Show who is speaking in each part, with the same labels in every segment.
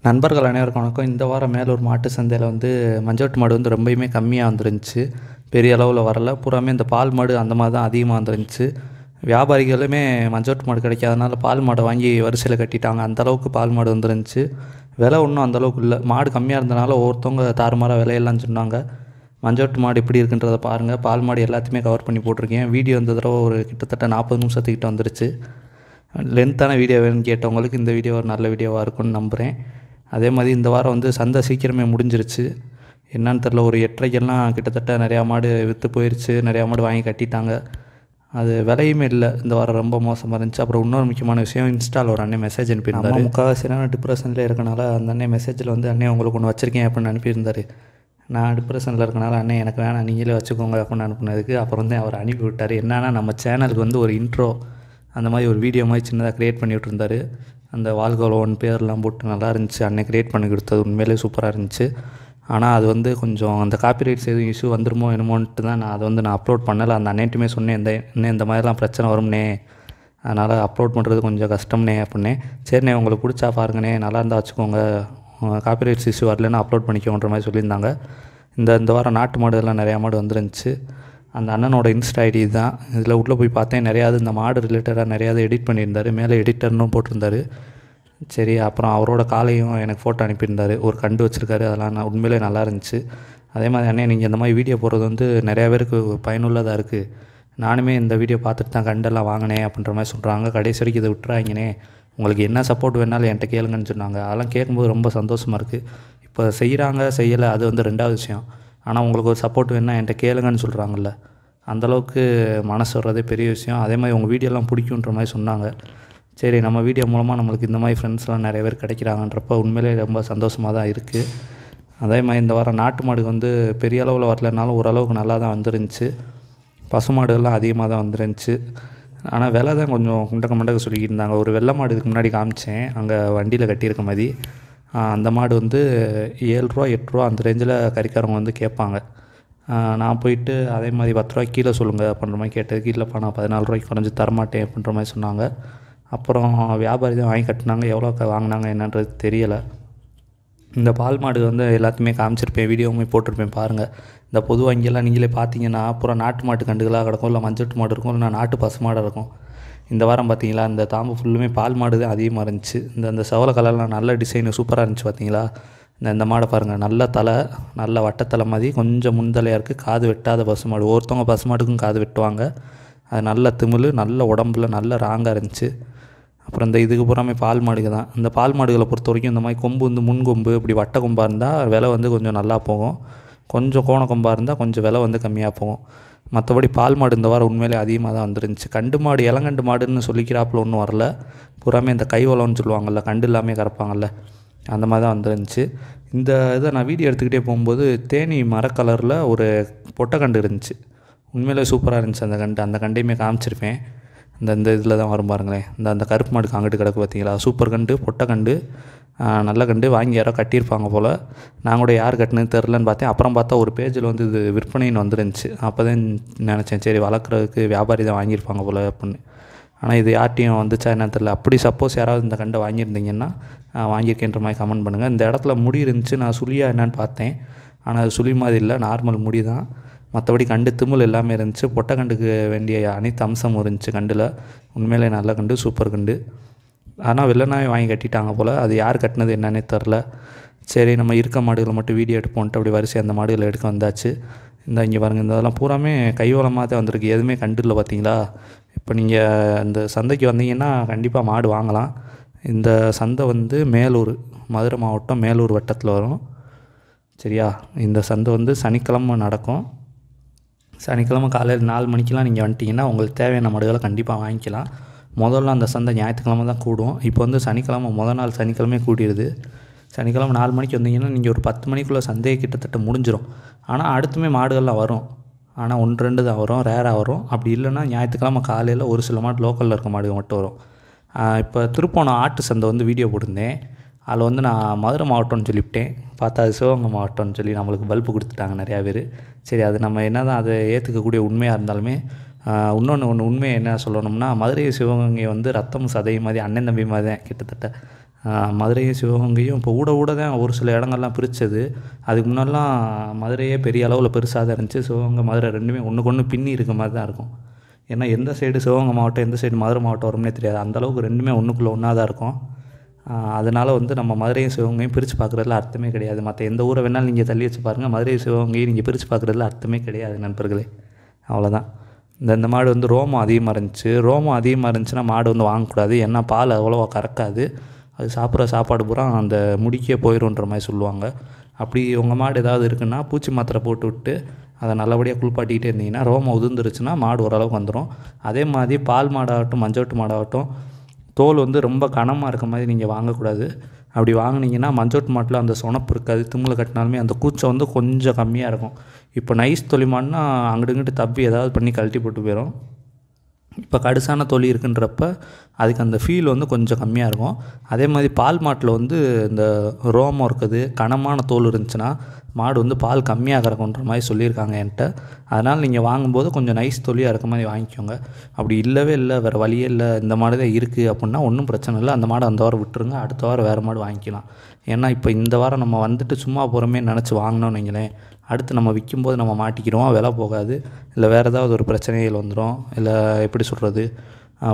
Speaker 1: நண்பர்கள் அனைவருக்கும் வணக்கம். இந்த வாரம் மேலூர் மாட்டு சந்தையில் மஞ்சட்டு மாடு ரொம்பவுமே கம்மியாக வந்துருந்துச்சு. பெரிய அளவில் வரல. பூராமே இந்த பால் மாடு அந்த மாதிரி தான் அதிகமாக வந்துருந்துச்சு. வியாபாரிகளுமே மஞ்சட்டு மாடு கிடைக்காதனால பால் மாடை வாங்கி வரிசையில் கட்டிட்டாங்க. அந்தளவுக்கு பால் மாடு வந்துருந்துச்சு. விலை ஒன்றும் அந்தளவுக்கு இல்லை. மாடு கம்மியாக இருந்தனால ஒவ்வொருத்தவங்க தாறுமாறாக விலையெல்லாம் சொன்னாங்க. மஞ்சட்டு மாடு எப்படி இருக்குன்றதை பாருங்கள். பால் மாடு எல்லாத்தையுமே கவர் பண்ணி போட்டிருக்கேன். வீடியோ இந்த தடவை ஒரு கிட்டத்தட்ட 40 நிமிஷத்துக்கிட்ட வந்துருச்சு. லென்த்தான வீடியோ வேணும்னு கேட்டவங்களுக்கு இந்த வீடியோ ஒரு நல்ல வீடியோவாக இருக்கும்னு நம்புகிறேன். அதே மாதிரி இந்த வாரம் சந்தை சீக்கிரமே முடிஞ்சிருச்சு. என்னான்னு தெரில, ஒரு 8:30க்கெல்லாம் கிட்டத்தட்ட நிறையா மாடு விற்று போயிடுச்சு. நிறையா மாடு வாங்கி கட்டிட்டாங்க. அது விலையுமே இல்லை. இந்த வாரம் ரொம்ப மோசமாக இருந்துச்சு. அப்புறம் இன்னொரு முக்கியமான விஷயம், இன்ஸ்டாவில் ஒரு அண்ணன் மெசேஜ் அனுப்பியிருந்தார். முக்கால்வாசியான டிப்ரெஷனில் இருக்கனால அந்த அண்ணன் மெசேஜில் அண்ணே உங்களுக்கு ஒன்று வச்சுருக்கேன் அப்படின்னு அனுப்பியிருந்தார். நான் டிப்ரெஷனில் இருக்கனால அண்ணே எனக்கு வேணாம் நீங்களே வச்சுக்கோங்க அப்படின்னு அனுப்புனதுக்கு அப்புறம் தான் அவர் அனுப்பி விட்டார். என்னன்னா நம்ம சேனலுக்கு ஒரு இன்ட்ரோ அந்த மாதிரி ஒரு வீடியோ மாதிரி சின்னதாக க்ரியேட் பண்ணி விட்டுருந்தாரு. அந்த வாழ்கோலோன் பேர்லாம் போட்டு நல்லா இருந்துச்சு. அன்னை க்ரியேட் பண்ணி கொடுத்தது உண்மையிலே சூப்பராக இருந்துச்சு. ஆனால் அது கொஞ்சம் அந்த காப்பிரைட்ஸ் எதுவும் இஷ்யூ வந்துருமோ என்னமோன்ட்டு தான் நான் அதை நான் அப்லோட் பண்ணலை. அந்த அன்னைட்டுமே சொன்னேன், இந்த மாதிரிலாம் பிரச்சனை வரும்னே, அதனால் அப்லோட் பண்ணுறது கொஞ்சம் கஷ்டம்னே அப்படின்னே. சரிண்ணே உங்களுக்கு பிடிச்சா பாருங்கண்ணே, நல்லா இருந்தால் வச்சுக்கோங்க, காப்பிரைட்ஸ் இஷ்யூ வரலன்னா அப்லோட் பண்ணிக்கோன்ற மாதிரி சொல்லியிருந்தாங்க. இந்த வாரம் நாட்டு மாடு எல்லாம் நிறையா மாடு வந்துருந்துச்சு. அந்த அண்ணனோட இன்ஸ்டா ஐடி தான். இதில் உள்ளே போய் பார்த்தேன், நிறையாவது இந்த மாடு ரிலேட்டடாக நிறையாவது எடிட் பண்ணியிருந்தார். மேலே எடிட்டர்னும் போட்டிருந்தார். சரி, அப்புறம் அவரோட காலையும் எனக்கு ஃபோட்டோ அனுப்பியிருந்தார். ஒரு கண்டு வச்சுருக்காரு. அதெல்லாம் உண்மையிலே நல்லா இருந்துச்சு. அதே மாதிரி அண்ணே நீங்கள் இந்த மாதிரி வீடியோ போடுறது நிறையா பேருக்கு பயனுள்ளதாக இருக்குது. நானுமே இந்த வீடியோ பார்த்துட்டு தான் கண்டெல்லாம் வாங்கினேன் அப்படின்ற மாதிரி சொல்கிறாங்க. கடைசி வரைக்கும் இதை விட்டுறாங்கண்ணே, உங்களுக்கு என்ன சப்போர்ட் வேணாலும் என்கிட்ட கேளுங்கன்னு சொன்னாங்க. அதெல்லாம் கேட்கும்போது ரொம்ப சந்தோஷமாக இருக்குது. இப்போ செய்கிறாங்க செய்யலை அது ரெண்டாவது விஷயம். ஆனால் உங்களுக்கு ஒரு சப்போர்ட் வேணுன்னா என்கிட்ட கேளுங்கன்னு சொல்கிறாங்கல்ல, அந்தளவுக்கு மனசு வர்றதே பெரிய விஷயம். அதே மாதிரி உங்கள் வீடியோலாம் பிடிக்குன்ற மாதிரி சொன்னாங்க. சரி, நம்ம வீடியோ மூலமாக நம்மளுக்கு இந்த மாதிரி ஃப்ரெண்ட்ஸ்லாம் நிறைய பேர் கிடைக்கிறாங்கன்றப்ப உண்மையிலே ரொம்ப சந்தோஷமாக தான் இருக்குது. அதே மாதிரி இந்த வாரம் நாட்டு மாடு பெரிய அளவில் வரலனாலும் ஓரளவுக்கு நல்லா தான் வந்துருந்துச்சு. பசுமாடுகள்லாம் அதிகமாக தான் வந்துருந்துச்சு. ஆனால் விலை தான் கொஞ்சம் குண்டக்க சொல்லிக்கிட்டு இருந்தாங்க. ஒரு வெள்ளை மாடு இதுக்கு முன்னாடி காமிச்சேன், அங்கே வண்டியில் கட்டியிருக்க மாதிரி. அந்த மாடு 7 ரூபா 8 ரூபா அந்த ரேஞ்சில் கறிக்காரவங்க கேட்பாங்க. நான் போயிட்டு அதே மாதிரி 10 ரூபாய்க்கு கீழே சொல்லுங்கள் அப்படின்ற மாதிரி கேட்டதுக்கு, இல்லைப்பா நான் 14 ரூபாய்க்கு குறைஞ்சி தரமாட்டேன் அப்படின்ற மாதிரி சொன்னாங்க. அப்புறம் வியாபாரி தான் வாங்கி கட்டினாங்க. எவ்வளோக்கு வாங்கினாங்க என்னன்றது தெரியலை. இந்த பால் மாடு எல்லாத்தையுமே காமிச்சிருப்பேன், வீடியோவுமே போட்டிருப்பேன் பாருங்கள். இந்த பொது வங்கியெல்லாம் நீங்களே பார்த்தீங்கன்னா அப்புறம் நாட்டு மாட்டு கண்டுகளாக கிடக்கும், இல்லை மஞ்சட்டு மாடு இருக்கும், இல்லை நாட்டு பசு மாடு இருக்கும். இந்த வாரம் பார்த்தீங்களா, இந்த தாம்பு ஃபுல்லுமே பால் மாடு தான் அதிகமாக இருந்துச்சு. இந்த செவலை கலர்லாம் நல்ல டிசைனு சூப்பராக இருந்துச்சு. பார்த்தீங்களா, இந்த மாடை பாருங்கள், நல்ல தலை, நல்ல வட்டத்தலை மாதிரி கொஞ்சம் முன்தலையாக இருக்குது. காது வெட்டாத பசு மாடு. ஒருத்தவங்க பசு மாடுக்கும் காது வெட்டுவாங்க. அது நல்ல திமிழ், நல்ல உடம்புல நல்ல ராங்காக இருந்துச்சு. அப்புறம் இதுக்கு பூராமே பால் மாடுக்கு தான். இந்த பால் மாடுகளை பொறுத்த வரைக்கும் இந்த மாதிரி கொம்பு முன்கொம்பு இப்படி வட்ட கொம்பாக இருந்தால் விலை கொஞ்சம் நல்லா போகும். கொஞ்சம் கோண கொம்பாக இருந்தால் கொஞ்சம் விலை கம்மியாக போகும். மற்றபடி பால் மாடு இந்த வாரம் உண்மையிலே அதிகமாக தான் வந்துருந்துச்சு. கண்டு மாடு இளங்கண்டு மாடுன்னு சொல்லிக்கிறாப்புல ஒன்றும் வரல. பூராமே இந்த கைவளம்னு சொல்லுவாங்கள்ல, கண்டு இல்லாமே கறப்பாங்கள்ல, அந்த மாதிரி தான் வந்துருந்துச்சு. இதை நான் வீடியோ எடுத்துக்கிட்டே போகும்போது தேனி மரக்கலரில் ஒரு பொட்டைக்கண்டு இருந்துச்சு. உண்மையிலே சூப்பராக இருந்துச்சு அந்த கண்டு. அந்த கண்டையுமே காமிச்சிருப்பேன். இந்த இதில் தான் வரும் பாருங்களேன். அந்த கருப்பு மாடுக்கு அங்கிட்டு கிடக்கு பார்த்தீங்களா, சூப்பர் கண்டு, பொட்டைக்கண்டு, நல்ல கண்டு. வாங்கி யாரோ கட்டியிருப்பாங்க போல். நான் கூட யார் கட்டினது தெரிலன்னு பார்த்தேன். அப்புறம் பார்த்தா ஒரு பேஜில் இது விற்பனைன்னு வந்துருந்துச்சு. அப்போ தான் நினச்சேன், சரி வளர்க்குறதுக்கு வியாபாரி தான் வாங்கியிருப்பாங்க போல் அப்படின்னு. ஆனால் இது யார்ட்டையும் வந்துச்சா என்னன்னு தெரில. அப்படி சப்போஸ் யாராவது இந்த கண்டை வாங்கியிருந்தீங்கன்னா வாங்கியிருக்கேன்ற மாதிரி கமெண்ட் பண்ணுங்கள். இந்த இடத்துல முடி இருந்துச்சு, நான் சுழியாக என்னன்னு பார்த்தேன். ஆனால் அது சுழி மாதிரி இல்லை, நார்மல் முடி தான். மற்றபடி கண்டு திமிழ் எல்லாமே இருந்துச்சு. பொட்டைக்கண்டுக்கு வேண்டிய அனைத்து அம்சமும் இருந்துச்சு கண்டில். உண்மையிலே நல்ல கண்டு, சூப்பர் கண்டு. ஆனால் வெள்ளனாவே வாங்கி கட்டிட்டாங்க போல். அது யார் கட்டினது என்னன்னே தெரில. சரி, நம்ம இருக்க மாடுகளை மட்டும் வீடியோ எடுப்போன்ட்டு அப்படி வரிசை அந்த மாடுகளை எடுக்க வந்தாச்சு. இங்கே பாருங்கள், இதெல்லாம் பூராமே கைவளமாக தான் வந்திருக்கு. எதுவுமே கண்டில் பார்த்தீங்களா. இப்போ நீங்கள் இந்த சந்தைக்கு வந்தீங்கன்னா கண்டிப்பாக மாடு வாங்கலாம். இந்த சந்தை மேலூர், மதுரை மாவட்டம் மேலூர் வட்டத்தில் வரும். சரியா, இந்த சந்தை சனிக்கிழமை நடக்கும். சனிக்கிழமை காலையில் 4 மணிக்கெலாம் நீங்கள் வந்துட்டிங்கன்னா உங்களுக்கு தேவையான மாடுகளை கண்டிப்பாக வாங்கிக்கலாம். முதல்ல அந்த சந்தை ஞாயிற்றுக்கிழமை தான் கூடும். இப்போ சனிக்கிழமை முதல் நாள் சனிக்கிழமை கூடிடுது. சனிக்கிழமை 4 மணிக்கு வந்தீங்கன்னா நீங்கள் ஒரு 10 மணிக்குள்ளே சந்தையை கிட்டத்தட்ட முடிஞ்சிடும். ஆனால் அடுத்துமே மாடுகள்லாம் வரும். ஆனால் 1-2 தான் வரும், ரேராக வரும். அப்படி இல்லைன்னா ஞாயிற்றுக்கிழமை காலையில் ஒரு சில மாடு லோக்கலில் இருக்க மாடுகள் மட்டும் வரும். இப்போ திருப்போணம் ஆட்டு சந்தை வீடியோ போட்டிருந்தேன். அதில் நான் மதுரை மாவட்டம்னு சொல்லிவிட்டேன். பார்த்தா அது சிவகங்கை மாவட்டம்னு சொல்லி நம்மளுக்கு பல்பு கொடுத்துட்டாங்க நிறையா பேர். சரி, அது நம்ம என்ன தான் அதை ஏற்றுக்கக்கூடிய உண்மையாக இருந்தாலுமே ஒன்று உண்மையை என்ன சொல்லணும்னா, மதுரை சிவகங்கை ரத்தம் சதை மாதிரி அண்ணன் தம்பி மாதிரி தான் கிட்டத்தட்ட. மதுரையும் சிவகங்கையும் இப்போ ஊட தான் ஒரு சில இடங்கள்லாம் பிரித்தது. அதுக்கு முன்னாடிலாம் மதுரையே பெரிய அளவில் பெருசாக தான் இருந்துச்சு. சிவகங்கை மதுரை ரெண்டுமே ஒன்றுக்கு ஒன்று பின்னி இருக்க மாதிரி தான் இருக்கும். ஏன்னா எந்த சைடு சிவகங்கை மாவட்டம் எந்த சைடு மதுரை மாவட்டம் வரும்னே தெரியாது. அந்தளவுக்கு ரெண்டுமே ஒன்றுக்குள்ளே ஒன்றா தான் இருக்கும். அதனால் வந்து நம்ம மதுரையும் சிவகங்கையும் பிரித்து பார்க்குறதுல அர்த்தமே கிடையாது. மற்ற எந்த ஊரை வேணாலும் நீங்கள் தள்ளி வச்சு பாருங்கள், மதுரை சிவகங்கையும் நீங்கள் பிரித்து பார்க்குறதுல அர்த்தமே கிடையாது நண்பர்களே. அவ்வளோதான். இந்த மாடு வந்து ரோமம் அதிகமாக இருந்துச்சு. ரோமம் அதிகமாக இருந்துச்சுன்னா மாடு வந்து வாங்கக்கூடாது. ஏன்னா பால் அவ்வளோவா கறக்காது. அது சாப்பிட்ற சாப்பாடு பூரா அந்த முடிக்கே போயிடும்ன்ற மாதிரி சொல்லுவாங்க. அப்படி உங்கள் மாடு ஏதாவது இருக்குன்னா பூச்சி மாத்திரை போட்டு விட்டு அதை நல்லபடியாக குளிப்பாட்டிக்கிட்டே இருந்தீங்கன்னா ரோமம் உதிர்ந்துருச்சுன்னா மாடு ஓரளவுக்கு வந்துடும். அதே மாதிரி பால் மாடாகட்டும் மஞ்சோட்டு மாடாகட்டும் தோல் வந்து ரொம்ப கனமாக இருக்க மாதிரி நீங்கள் வாங்கக்கூடாது. அப்படி வாங்கினீங்கன்னா மஞ்சோட்டு மாட்டில் அந்த சொனப்பு இருக்காது. திமில் கட்டினாலுமே அந்த கூச்சம் வந்து கொஞ்சம் கம்மியாக இருக்கும். இப்போ நைஸ் தொலிமான்னா அங்கிட்டு இங்கிட்டு தப்பி ஏதாவது பண்ணி கழட்டி போட்டு போயிடும். இப்போ கடுசான தொலி இருக்குன்றப்ப அதுக்கு அந்த ஃபீல் வந்து கொஞ்சம் கம்மியாக இருக்கும். அதே மாதிரி பால் மாட்டில் வந்து இந்த ரோமம் இருக்குது, கனமான தோல் இருந்துச்சுன்னா மாடு வந்து பால் கம்மியாக கறக்குன்ற மாதிரி சொல்லியிருக்காங்க என்கிட்ட. அதனால் நீங்கள் வாங்கும்போது கொஞ்சம் நைஸ் தொலியாக இருக்க மாதிரி வாங்கிக்கோங்க. அப்படி இல்லவே இல்லை, வேறு வழியே இல்லை, இந்த மாடு தான் இருக்குது அப்படின்னா ஒன்றும் பிரச்சனை இல்லை. அந்த மாடை அந்த வாரம் விட்டுருங்க, அடுத்த வாரம் வேறு மாடு வாங்கிக்கலாம். ஏன்னா இப்போ இந்த வாரம் நம்ம வந்துட்டு சும்மா போகிறோமே நினச்சி வாங்கினோன்னு வைங்களேன், அடுத்து நம்ம விற்கும்போது நம்ம மாட்டிக்கிறோம், விலை போகாது, இல்லை வேறு ஏதாவது ஒரு பிரச்சனைகள் வந்துடும், இல்லை எப்படி சொல்கிறது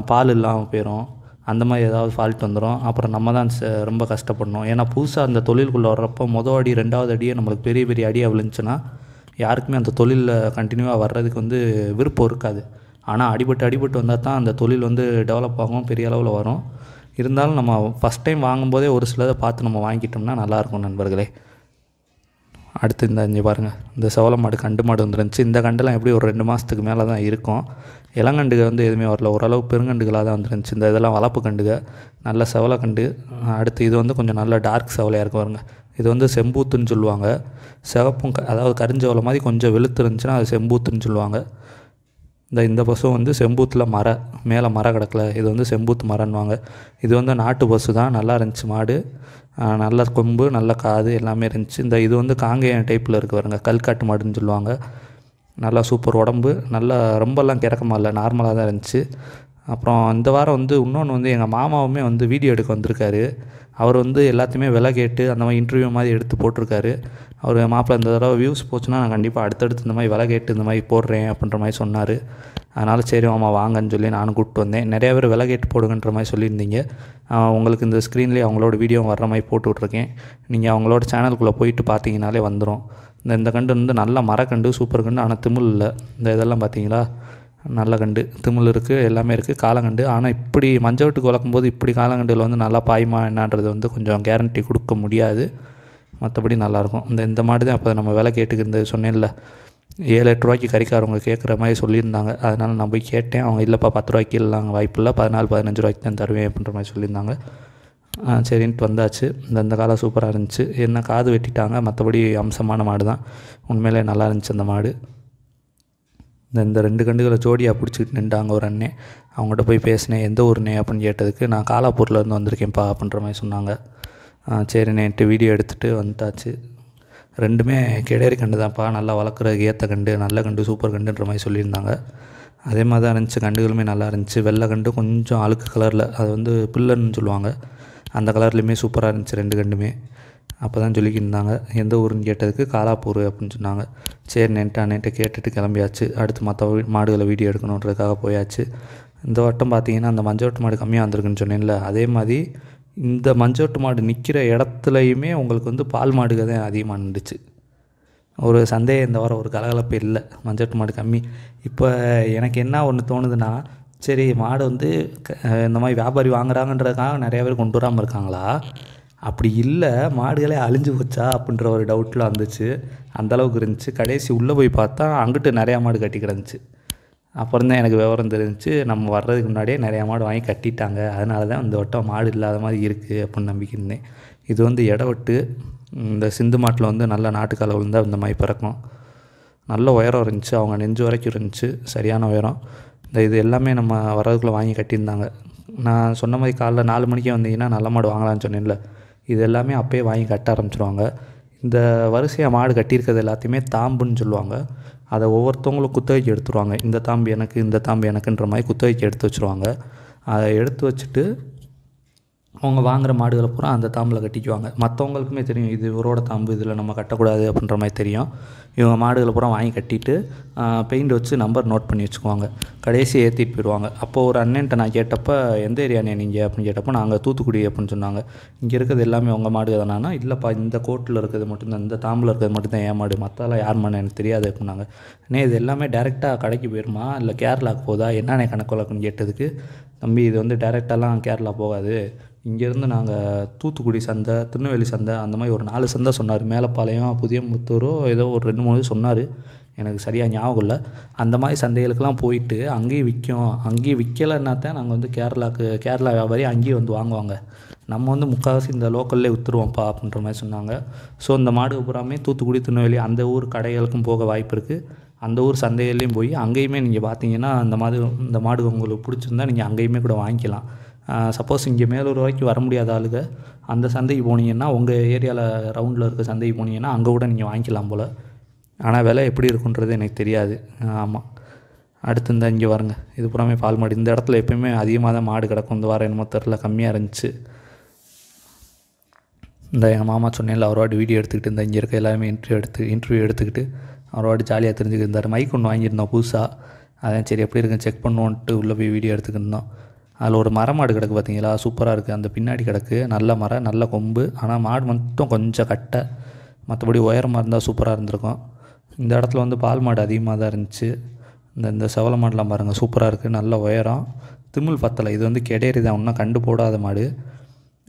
Speaker 1: பால் இல்லாமல் போயிடும், அந்த மாதிரி ஏதாவது ஃபால்ட் வந்துடும். அப்புறம் நம்ம தான் ரொம்ப கஷ்டப்படணும். ஏன்னா புதுசாக அந்த தொழிலுக்குள்ளே வர்றப்போ மொதல் அடி 2வது அடியே நம்மளுக்கு பெரிய பெரிய அடியாக விழுந்துச்சுன்னா யாருக்குமே அந்த தொழிலில் கண்டினியூவாக வர்றதுக்கு வந்து விருப்பம் இருக்காது. ஆனால் அடிபட்டு வந்தால் தான் அந்த தொழில் வந்து டெவலப் ஆகும், பெரிய அளவில் வரும். இருந்தாலும் நம்ம ஃபஸ்ட் டைம் வாங்கும்போதே ஒரு சிலதை பார்த்து நம்ம வாங்கிட்டோம்னா நல்லாயிருக்கும் நண்பர்களே. அடுத்து இங்கே பாருங்கள், இந்த செவல மாடு கண்டு மாடு வந்துருந்துச்சு. இந்த கண்டெல்லாம் எப்படி ஒரு 2 மாதத்துக்கு மேலே தான் இருக்கும். இளங்கண்டுக வந்து எதுவுமே வரல, ஓரளவு பெருங்கண்டுகளாக தான் வந்துருந்துச்சு. இந்த இதெல்லாம் வளர்ப்பு கண்டுக, நல்ல செவலை கண்டு. அடுத்து இது வந்து கொஞ்சம் நல்ல டார்க் செவலையாக இருக்கும் பாருங்க. இது வந்து செம்பூத்துன்னு சொல்லுவாங்க. சிவப்பும் அதாவது கரிஞ்சவலை மாதிரி கொஞ்சம் வெளுத்து இருந்துச்சுன்னா அது செம்பூத்துன்னு சொல்லுவாங்க. இந்த பசு வந்து செம்பூத்தில் மேலே மரம் கிடக்கல, இது வந்து செம்பூத்து மரம்னுவாங்க. இது வந்து நாட்டு பசு தான், நல்லா இருந்துச்சு மாடு. நல்ல கொம்பு நல்ல காது எல்லாமே இருந்துச்சு. இது வந்து காங்கேயம் டைப்பில் இருக்குது பாருங்க, கல்காட்டு மாடுன்னு சொல்லுவாங்க. நல்லா சூப்பர் உடம்பு, நல்லா ரொம்பலாம் கிறக்கமாக இல்லை, நார்மலாக தான் இருந்துச்சு. அப்புறம் இந்த வாரம் வந்து இன்னொன்று வந்து எங்கள் மாமாவுமே வந்து வீடியோ எடுக்க வந்திருக்காரு. அவர் வந்து எல்லாத்தையுமே விலை கேட்டு அந்த மாதிரி இன்டர்வியூ மாதிரி எடுத்து போட்டிருக்காரு. அவர் மாப்பிள்ளை இந்த தடவை வியூஸ் போச்சுன்னா நான் கண்டிப்பாக அடுத்தடுத்து இந்த மாதிரி விலை கேட்டு இந்த மாதிரி போடுறேன் அப்படின்ற மாதிரி சொன்னார். அதனால் சரி மாமா வாங்கன்னு சொல்லி நானும் கூப்பிட்டு வந்தேன். நிறையா பேர் விலை கேட்டு போடுங்கன்ற மாதிரி சொல்லியிருந்தீங்க. உங்களுக்கு இந்த ஸ்க்ரீன்லேயே அவங்களோட வீடியோ வர்ற மாதிரி போட்டு விட்ருக்கேன். நீங்கள் அவங்களோட சேனலுக்குள்ளே போயிட்டு பார்த்தீங்கனாலே வந்துடும். இந்த கண்டு வந்து நல்ல மரக்கண்டு, சூப்பர் கண்டு. ஆனால் திமில் இல்லை. இதெல்லாம் பார்த்தீங்களா, நல்ல கண்டு, திமில் இருக்குது, எல்லாமே இருக்குது, காலங்கண்டு. ஆனால் இப்படி மஞ்சவட்டுக்கு வளர்க்கும்போது இப்படி காலங்கண்டில் வந்து நல்லா பாயுமா என்னன்றது வந்து கொஞ்சம் கேரண்டி கொடுக்க முடியாது. மற்றபடி நல்லாயிருக்கும். இந்த மாடு தான் அப்போ நம்ம விலை கேட்டுக்கிறது சொன்னேன்ல, 7-8 ரூபாய்க்கு கறிக்காரவங்க கேட்குற மாதிரி சொல்லியிருந்தாங்க. அதனால் நான் போய் கேட்டேன். அவங்க இல்லைப்பா 10 ரூபாய்க்கு இல்லைங்க, வாய்ப்பு இல்லை, 14-15 ரூபாய்க்கு தான் தருவேன் அப்படின்ற மாதிரி சொல்லியிருந்தாங்க. சரின்ட்டு வந்தாச்சு. இந்த காலம் சூப்பராக இருந்துச்சு. என்ன காது வெட்டிட்டாங்க, மற்றபடி அம்சமான மாடு தான். உண்மையிலே நல்லா இருந்துச்சு அந்த மாடு. இந்த 2 கண்டுகளை ஜோடியாக பிடிச்சிக்கிட்டு நின்றாங்க ஒரு அண்ணே. அவங்கள்ட்ட போய் பேசினேன், எந்த ஊருண்ணே அப்படின்னு கேட்டதுக்கு நான் காலாப்பூர்லேருந்து வந்திருக்கேன்ப்பா அப்படின்ற மாதிரி சொன்னாங்க. சரிண்ணேன்ட்டு வீடியோ எடுத்துகிட்டு வந்துட்டாச்சு. 2மே கிடேரி கண்டு தான்ப்பா, நல்லா வளர்க்குறதுக்கு ஏற்ற கண்டு, நல்ல கண்டு, சூப்பர் கண்டுன்ற மாதிரி சொல்லியிருந்தாங்க. அதே மாதிரி தான் இருந்துச்சு. கண்டுகளுமே நல்லா இருந்துச்சு. வெள்ளை கண்டு கொஞ்சம் அழுக்கு கலரில், அது வந்து பில்லன்னு சொல்லுவாங்க, அந்த கலர்லேயுமே சூப்பராக இருந்துச்சு 2 கண்டுமே. அப்போ தான் சொல்லிக்கிட்டு இருந்தாங்க. எந்த ஊருன்னு கேட்டதுக்கு காலாப்பூர் அப்படின்னு சொன்னாங்க. சரி அண்ணன்ட்ட கேட்டுட்டு கிளம்பியாச்சு. அடுத்து மற்ற மாடுகளை வீடியோ எடுக்கணுன்றதுக்காக போயாச்சு. இந்த வட்டம் பார்த்தீங்கன்னா அந்த மஞ்சோட்டு மாடு கம்மியாக வந்திருக்குன்னு சொன்னேன்ல, அதே மாதிரி இந்த மஞ்சோட்டு மாடு நிற்கிற இடத்துலையுமே உங்களுக்கு வந்து பால் மாடுக தான் அதிகமாக நின்றுச்சு. ஒரு சந்தேகம் இந்த வாரம் ஒரு கலகலப்பு இல்லை, மஞ்சோட்டு மாடு கம்மி. இப்போ எனக்கு என்ன ஒன்று தோணுதுன்னா, சரி மாடு வந்து இந்த மாதிரி வியாபாரி வாங்குறாங்கன்றதுக்காக நிறையா பேர் கொண்டு வராமல் இருக்காங்களா, அப்படி இல்லை மாடுகளே அழிஞ்சு போச்சா அப்படின்ற ஒரு டவுட்டில் வந்துச்சு. அந்தளவுக்கு இருந்துச்சு. கடைசி உள்ளே போய் பார்த்தா அங்கிட்டு நிறையா மாடு கட்டி கிடந்துச்சு. அப்புறம் தான் எனக்கு விவரம் தெரிஞ்சிச்சு, நம்ம வர்றதுக்கு முன்னாடியே நிறையா மாடு வாங்கி கட்டிட்டாங்க, அதனால தான் இந்த வட்டம் மாடு இல்லாத மாதிரி இருக்குது அப்படின்னு நம்பிக்கை இருந்தேன். இது வந்து இடவட்டு. இந்த சிந்து மாட்டில் வந்து நல்ல நாட்டுக்கால விழுந்தால் இந்த மாதிரி பிறக்கும். நல்ல உயரம் இருந்துச்சு, அவங்க நெஞ்சு வரைக்கும் இருந்துச்சு, சரியான உயரம். இது எல்லாமே நம்ம வர்றதுக்குள்ளே வாங்கி கட்டியிருந்தாங்க. நான் சொன்ன மாதிரி காலைல 4 மணிக்கே வந்தீங்கன்னா நல்ல மாடு வாங்கலாம்னு சொன்னேன்ல, இது எல்லாமே அப்போயே வாங்கி கட்ட ஆரம்பிச்சிருவாங்க. இந்த வரிசையாக மாடு கட்டியிருக்கிறது எல்லாத்தையுமே தாம்புன்னு சொல்லுவாங்க. அதை ஒவ்வொருத்தவங்களும் குத்தகைக்கு எடுத்துருவாங்க. இந்த தாம்பு எனக்கு, இந்த தாம்பு எனக்குன்ற மாதிரி குத்தகைக்கு எடுத்து வச்சுருவாங்க. அதை எடுத்து வச்சுட்டு அவங்க வாங்குகிற மாடுகளை பூரா அந்த தாம்பில் கட்டிக்குவாங்க. மற்றவங்களுக்குமே தெரியும் இது இவரோட தாம்பு, இதில் நம்ம கட்டக்கூடாது அப்படின்ற மாதிரி தெரியும். இவங்க மாடுகளை பூரா வாங்கி கட்டிட்டு பெயிண்ட் வச்சு நம்பர் நோட் பண்ணி வச்சுக்குவாங்க. கடைசி ஏற்றிட்டு போயிடுவாங்க. அப்போது ஒரு அண்ணன்ட்ட நான் கேட்டப்போ எந்த ஏரியானே நீங்கள் அப்படின்னு கேட்டப்போ நாங்கள் தூத்துக்குடி அப்படின்னு சொன்னாங்க. இங்கே இருக்கிறது எல்லாமே உங்கள் மாடு தானா? இல்லைப்பா, இந்த கோட்டில் இருக்கிறது மட்டும்தான், இந்த தாம்பில் இருக்கிறது மட்டும்தான் என் மாடு, மற்றெல்லாம் யார் மாடு எனக்கு தெரியாது அப்படின்னாங்க. அண்ணே இது எல்லாமே டேரெக்டாக கடைக்கு போயிடுமா இல்லை கேரளாவுக்கு போதா, என்னென்ன கணக்கு வழக்குன்னு கேட்டதுக்கு, தம்பி இது வந்து டேரெக்டாலாம் கேரளா போகாது, இங்கேருந்து நாங்கள் தூத்துக்குடி சந்தை, திருநெல்வேலி சந்தை, அந்த மாதிரி ஒரு 4 சந்தை சொன்னார். மேலப்பாளையம், புதியமுத்தூரோ ஏதோ ஒரு 2-3 சொன்னார், எனக்கு சரியாக ஞாபகம் இல்லை. அந்த மாதிரி சந்தைகளுக்கெல்லாம் போயிட்டு அங்கேயும் விற்கும், அங்கேயும் விற்கலைன்னா தான் நாங்கள் வந்து கேரளா வியாபாரி அங்கேயும் வந்து வாங்குவாங்க, நம்ம வந்து முக்கால்வாசி இந்த லோக்கல்லே விற்றுருவோம்ப்பா அப்படின்ற மாதிரி சொன்னாங்க. ஸோ இந்த மாடு பூராமே தூத்துக்குடி, திருநெல்வேலி அந்த ஊர் கடைகளுக்கும் போக வாய்ப்பு இருக்குது. அந்த ஊர் சந்தைகள்லேயும் போய் அங்கேயுமே நீங்கள் பார்த்தீங்கன்னா இந்த மாடு உங்களுக்கு பிடிச்சிருந்தா நீங்கள் அங்கேயுமே கூட வாங்கிக்கலாம். சப்போஸ் இங்கே மேலூர் வரைக்கும் வர முடியாத ஆளுங்க அந்த சந்தைக்கு போனீங்கன்னா, உங்கள் ஏரியாவில் ரவுண்டில் இருக்க சந்தைக்கு போனீங்கன்னா அங்கே கூட நீங்கள் வாங்கிக்கலாம் போல். ஆனால் விலை எப்படி இருக்குன்றது எனக்கு தெரியாது. ஆமாம். அடுத்து இந்த இங்கே பாருங்க, இது பூராமே பால் மாடு. இந்த இடத்துல எப்போயுமே அதிகமாக தான் மாடு கிடக்கும். இந்த வாரம் என்னமோ தெரில கம்மியாக இருந்துச்சு. இந்த எங்கள் மாமா சொன்னேன்ல, அவரோட வீடியோ எடுத்துக்கிட்டு இந்த இங்கே இருக்க எல்லாமே இன்டர்வியூ எடுத்துக்கிட்டு அவரோட ஜாலியாக தெரிஞ்சுக்கிட்டு இருந்தார். மைக் ஒன்று வாங்கியிருந்தோம் புதுசாக, அதான் சரி எப்படி இருக்குன்னு செக் பண்ணுவோன்ட்டு உள்ளே போய் வீடியோ எடுத்துக்கிட்டு. அதில் ஒரு மரமாடு கிடக்கு பார்த்தீங்களா, சூப்பராக இருக்குது. அந்த பின்னாடி கிடக்கு நல்ல மரம், நல்ல கொம்பு. ஆனால் மாடு மட்டும் கொஞ்சம் கட்டை, மற்றபடி உயரமாக இருந்தால் சூப்பராக இருந்திருக்கும். இந்த இடத்துல வந்து பால் மாடு அதிகமாக தான் இருந்துச்சு. இந்த செவலை மாடெலாம் பாருங்கள், சூப்பராக இருக்குது, நல்ல உயரம். திமில் பத்தலை, இது வந்து கெடேரி தான், இன்னும் கண்டு போடாத மாடு.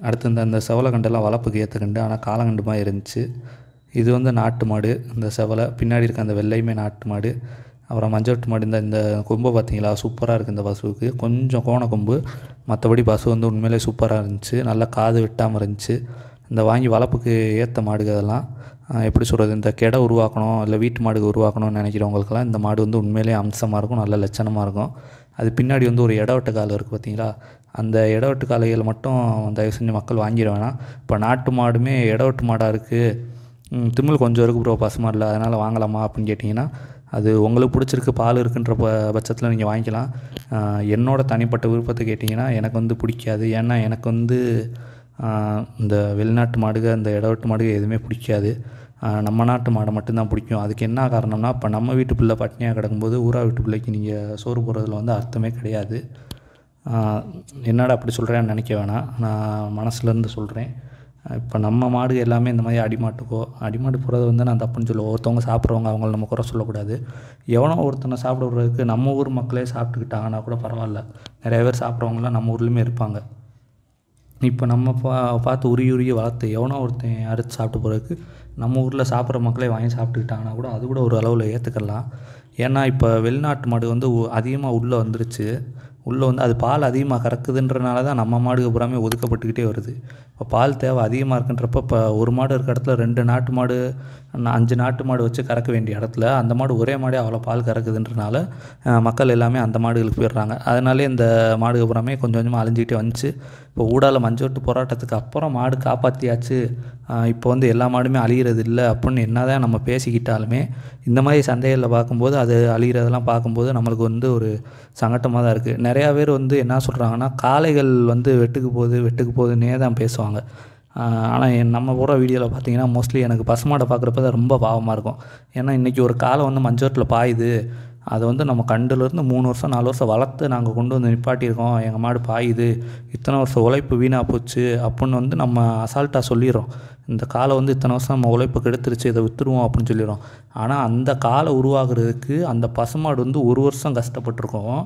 Speaker 1: அடுத்து இந்த செவலை கண்டெல்லாம் வளர்ப்புக்கு ஏற்ற கண்டு, ஆனால் காலங்கண்டு மாதிரி இருந்துச்சு. இது வந்து நாட்டு மாடு. இந்த செவலை பின்னாடி இருக்க அந்த வெள்ளையுமே நாட்டு மாடு. அப்புறம் மஞ்சட்டு மாடு. இந்த கொம்பை பார்த்தீங்களா, சூப்பராக இருக்குது. இந்த பசுவுக்கு கொஞ்சம் கோண கொம்பு, மற்றபடி பசு வந்து உண்மையிலே சூப்பராக இருந்துச்சு, நல்லா காது வெட்டாமல் இருந்துச்சு. இந்த வாங்கி வளர்ப்புக்கு ஏற்ற மாடுக அதெல்லாம். எப்படி சொல்கிறது, இந்த கெடை உருவாக்கணும் இல்லை வீட்டு மாடுக்கு உருவாக்கணும்னு நினைக்கிறவங்களுக்கெல்லாம் இந்த மாடு வந்து உண்மையிலே அம்சமாக இருக்கும், நல்ல லட்சணமாக இருக்கும். அது பின்னாடி வந்து ஒரு இடவட்ட கால் இருக்குது பார்த்தீங்களா, அந்த இடவட்டு காலைகளை மட்டும் தயவு செஞ்சு மக்கள் வாங்கிட வேணாம். இப்போ நாட்டு மாடுமே இடவட்டு மாடாக இருக்குது, திமிழ் கொஞ்சம் இருக்குது ப்ரோ, பசுமாடில், அதனால் வாங்கலாமா அப்படின்னு கேட்டிங்கன்னா, அது உங்களுக்கு பிடிச்சிருக்கு, பால் இருக்குன்ற பட்சத்தில் நீங்கள் வாங்கிக்கலாம். என்னோடய தனிப்பட்ட விருப்பத்தை கேட்டிங்கன்னா எனக்கு வந்து பிடிக்காது. ஏன்னா எனக்கு வந்து இந்த வெளிநாட்டு மாடுக, இந்த இடவட்டு மாடுக எதுவுமே பிடிக்காது. நம்ம நாட்டு மாடை மட்டும்தான் பிடிக்கும். அதுக்கு என்ன காரணம்னா, இப்போ நம்ம வீட்டு பிள்ளை பட்னியாக கிடக்கும்போது ஊரா வீட்டு பிள்ளைக்கு நீங்கள் சோறு போடுறதுல வந்து அர்த்தமே கிடையாது. என்னடா அப்படி சொல்கிறேன்னு நினைக்க வேணாம், நான் மனசுலேருந்து சொல்கிறேன். இப்போ நம்ம மாடு எல்லாமே இந்த மாதிரி அடிமாடு போகிறது வந்து நான் தப்புன்னு சொல்லுவேன். ஒருத்தவங்க சாப்பிட்றவங்க அவங்கள நம்ம குறை சொல்லக்கூடாது. எவனோ ஒருத்தனை சாப்பிட விடுறதுக்கு நம்ம ஊர் மக்களே சாப்பிட்டுக்கிட்டாங்கன்னா கூட பரவாயில்ல. நிறைய பேர் சாப்பிட்றவங்களாம் நம்ம ஊர்லேயுமே இருப்பாங்க. இப்போ நம்ம பார்த்து உருகி வளர்த்து எவனோ ஒருத்தன் அறுத்து சாப்பிட்டு போகிறதுக்கு நம்ம ஊரில் சாப்பிட்ற மக்களே வாங்கி சாப்பிட்டுக்கிட்டாங்கன்னா கூட அது கூட ஒரு அளவில் ஏற்றுக்கலாம். ஏன்னா இப்போ வெளிநாட்டு மாடு வந்து அதிகமாக உள்ளே வந்துருச்சு. உள்ளே வந்து அது பால் அதிகமாக கறக்குதுன்றனால தான் நம்ம மாடுக்கு பூராமே ஒதுக்கப்பட்டுக்கிட்டே வருது. இப்போ பால் தேவை அதிகமாக இருக்குன்றப்ப, இப்போ ஒரு மாடு இருக்க இடத்துல 2 நாட்டு மாடு 5 நாட்டு மாடு வச்சு கறக்க வேண்டிய இடத்துல அந்த மாடு ஒரே மாடே அவ்வளோ பால் கறக்குதுன்றனால மக்கள் எல்லாமே அந்த மாடுகளுக்கு போயிடுறாங்க. அதனாலே இந்த மாடுக்கு பூராமே கொஞ்சம் கொஞ்சமாக அழிஞ்சிக்கிட்டே வந்துச்சு. இப்போ ஊடால மஞ்சோட்டு போராட்டத்துக்கு அப்புறம் மாடு காப்பாற்றியாச்சு, இப்போ வந்து எல்லா மாடுமே அழிகிறது இல்லை அப்படின்னு என்ன தான் நம்ம பேசிக்கிட்டாலுமே, இந்த மாதிரி சந்தைகளில் பார்க்கும்போது அது அழிகிறதெல்லாம் பார்க்கும்போது நம்மளுக்கு வந்து ஒரு சங்கட்டமாக தான் இருக்குது. நிறையா பேர் வந்து என்ன சொல்கிறாங்கன்னா, காளைகள் வந்து வெட்டுக்கு போகுதுன்னே தான் பேசுவாங்க. ஆனால் நம்ம போகிற வீடியோவில் பார்த்தீங்கன்னா மோஸ்ட்லி எனக்கு பசுமாடை பார்க்குறப்ப தான் ரொம்ப பாவமாக இருக்கும். ஏன்னா இன்றைக்கி ஒரு காளை வந்து மஞ்சோட்டில் பாயுது, அதை வந்து நம்ம கண்டுலேருந்து 3 வருஷம் 4 வருஷம் வளர்த்து நாங்கள் கொண்டு வந்து நிப்பாட்டியிருக்கோம், எங்கள் மாடு பாயுது, இத்தனை வருஷம் உழைப்பு வீணாக போச்சு அப்படின்னு வந்து நம்ம அசால்ட்டாக சொல்லிடுறோம். இந்த காலை வந்து இத்தனை வருஷம் நம்ம உழைப்பு கெடுத்துருச்சு, இதை விற்றுருவோம் அப்படின்னு சொல்லிடுறோம். ஆனால் அந்த காலை உருவாகிறதுக்கு அந்த பசுமாடு வந்து 1 வருஷம் கஷ்டப்பட்டுருக்கோம்.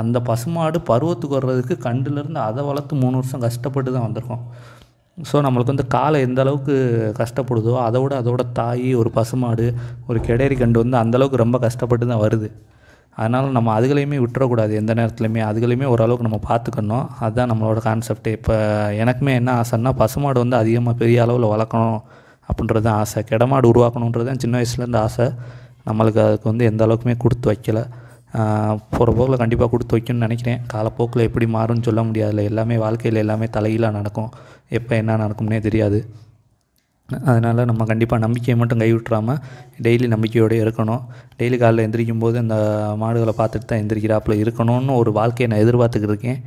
Speaker 1: அந்த பசுமாடு பருவத்துக்கு வர்றதுக்கு கண்டுலேருந்து அதை வளர்த்து 3 வருஷம் கஷ்டப்பட்டு தான் வந்திருக்கோம். ஸோ நம்மளுக்கு வந்து காலை எந்த அளவுக்கு கஷ்டப்படுதோ அதோட தாய் ஒரு பசுமாடு, ஒரு கெடேரி கண்டு வந்து அந்தளவுக்கு ரொம்ப கஷ்டப்பட்டு தான் வருது. அதனால் நம்ம அதுகளையுமே விட்டுறக்கூடாது, எந்த நேரத்துலையுமே அதுகளையுமே ஓரளவுக்கு நம்ம பார்த்துக்கணும். அதுதான் நம்மளோட கான்செப்டே. இப்போ எனக்குமே என்ன ஆசைன்னா, பசுமாடு வந்து அதிகமாக பெரிய அளவில் வளர்க்கணும் அப்படின்றது தான் ஆசை. கெடமாடு உருவாக்கணுன்றது தான் சின்ன வயசுலேருந்து ஆசை. நம்மளுக்கு அதுக்கு வந்து எந்த அளவுக்குமே கொடுத்து வைக்கல. போகிற போக்கில் கண்டிப்பாக கொடுத்து வைக்கணும்னு நினைக்கிறேன். காலப்போக்கில் எப்படி மாறும்னு சொல்ல முடியாதுல்ல. எல்லாமே வாழ்க்கையில் எல்லாமே தலைகீழாக நடக்கும், எப்போ என்ன நடக்கும்னே தெரியாது. அதனால் நம்ம கண்டிப்பாக நம்பிக்கையை மட்டும் கைவிட்றாமல் டெய்லி நம்பிக்கையோடு இருக்கணும். டெய்லி காலையில் எந்திரிக்கும் போது இந்த மாடுகளை பார்த்துட்டு தான் எந்திரிக்கிறாப்புல இருக்கணும்னு ஒரு வாழ்க்கையை நான் எதிர்பார்த்துக்கிட்டு இருக்கேன்.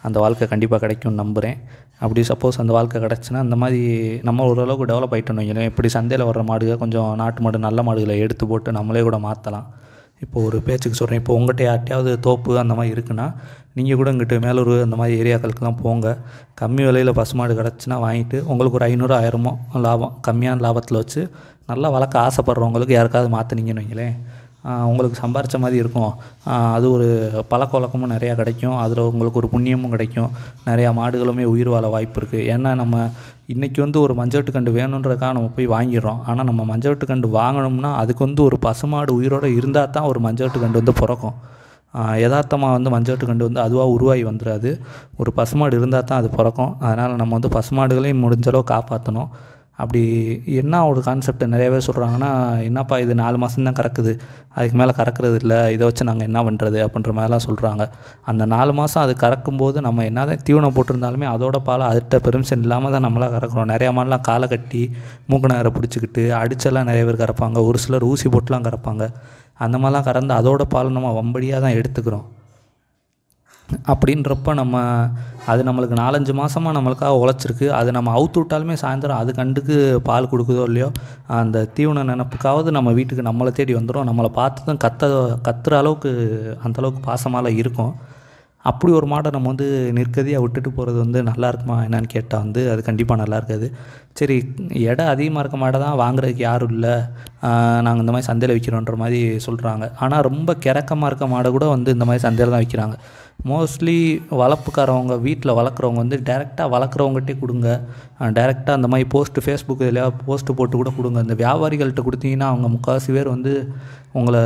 Speaker 1: அந்த வாழ்க்கை கண்டிப்பாக கிடைக்கும்னு நம்புகிறேன். அப்படி சப்போஸ் அந்த வாழ்க்கை கிடச்சுன்னா அந்த மாதிரி நம்ம ஓரளவுக்கு டெவலப் ஆகிட்டோன்னு வைங்களேன். இப்படி சந்தையில் வர்ற மாடுகள் கொஞ்சம் நாட்டு மாடு நல்ல மாடுகளை எடுத்து போட்டு நம்மளே கூட மாற்றலாம். இப்போது ஒரு பேச்சுக்கு சொல்கிறேன், இப்போ உங்கள்கிட்ட யார்ட்டையாவது தோப்பு அந்த மாதிரி இருக்குன்னா நீங்கள் கூட இங்கிட்டு மேலூர் அந்த மாதிரி ஏரியாக்களுக்கெல்லாம் போங்க. கம்மி விலையில் பசுமாடு கிடச்சுன்னா வாங்கிட்டு உங்களுக்கு ஒரு 500 1000 லாபம் கம்மியான லாபத்தில் வச்சு நல்லா வளர்க்க ஆசைப்பட்றவங்களுக்கு யாருக்காவது மாற்றினீங்கன்னு வைங்களேன், உங்களுக்கு சம்பாரித்த மாதிரி இருக்கும். அது ஒரு பழக்க வழக்கமும் நிறையா கிடைக்கும். அதில் உங்களுக்கு ஒரு புண்ணியமும் கிடைக்கும். நிறையா மாடுகளுமே உயிர் வாழ வாய்ப்பு இருக்குது. ஏன்னா நம்ம இன்றைக்கி வந்து ஒரு மஞ்சட்டு கன்று வேணுன்றதுக்காக நம்ம போய் வாங்கிடுறோம். ஆனால் நம்ம மஞ்சட்டு கன்று வாங்கணும்னா அதுக்கு வந்து ஒரு பசுமாடு உயிரோடு இருந்தால் தான் ஒரு மஞ்சட்டு கன்று வந்து பிறக்கும். யதார்த்தமாக வந்து மஞ்சட்டு கன்று வந்து அதுவாக உருவாகி வந்துடாது. ஒரு பசுமாடு இருந்தால் தான் அது பிறக்கும். அதனால் நம்ம வந்து பசுமாடுகளையும் முடிஞ்சளவு காப்பாற்றணும். அப்படி என்ன ஒரு கான்செப்ட் நிறைய பேர் சொல்கிறாங்கன்னா, என்னப்பா இது 4 மாதம் தான் கறக்குது, அதுக்கு மேலே கறக்கிறது இல்லை, இதை வச்சு நாங்கள் என்ன பண்ணுறது அப்படின்ற மாதிரிலாம் சொல்கிறாங்க. அந்த 4 மாதம் அது கறக்கும்போது நம்ம என்ன தான் தீவனம் போட்டிருந்தாலுமே அதோட பால் அதுகிட்ட பெர்மிஷன் இல்லாமல் தான் நம்மளாம் கறக்கிறோம். நிறையா மாடெலாம் காலை கட்டி மூக்கு நேரம் பிடிச்சிக்கிட்டு அடிச்செல்லாம் நிறைய பேர் கறப்பாங்க. ஒரு சிலர் ஊசி போட்டுலாம் கறப்பாங்க. அந்த மாதிரிலாம் கறந்து அதோட பால் நம்ம வம்படியாக தான் எடுத்துக்கிறோம். அப்படின்றப்ப நம்ம அது நம்மளுக்கு 4-5 மாதமாக நம்மளுக்காக உழைச்சிருக்கு. அது நம்ம அவுத்து விட்டாலுமே சாயந்தரம் அது கண்டுக்கு பால் கொடுக்குதோ இல்லையோ, அந்த தீவன நினப்புக்காவது நம்ம வீட்டுக்கு நம்மளை தேடி வந்துடும். நம்மளை பார்த்து தான் கத்துற அளவுக்கு அந்தளவுக்கு பாசமாலாம் இருக்கும். அப்படி ஒரு மாடை நம்ம வந்து நிற்கதியாக விட்டுட்டு போகிறது வந்து நல்லா இருக்குமா என்னன்னு கேட்டால் வந்து அது கண்டிப்பாக நல்லா இருக்காது. சரி, எடை அதிகமாக இருக்க மாடை தான் வாங்குறதுக்கு யாரும் இல்லை, நாங்கள் இந்த மாதிரி சந்தையில் விற்கிறோன்ற மாதிரி சொல்கிறாங்க. ஆனால் ரொம்ப கிறக்கமாக இருக்க மாடை கூட வந்து இந்த மாதிரி சந்தையில் தான் விற்கிறாங்க. மோஸ்ட்லி வளர்ப்புக்காரவங்க வீட்டில் வளர்க்குறவங்க வந்து டேரெக்டாக வளர்க்குறவங்ககிட்டே கொடுங்க. டேரெக்டாக அந்த மாதிரி ஃபேஸ்புக் இதில் போஸ்ட்டு போட்டு கூட கொடுங்க. இந்த வியாபாரிகள்கிட்ட கொடுத்தீங்கன்னா அவங்க முக்கால்வாசி பேர் வந்து உங்களை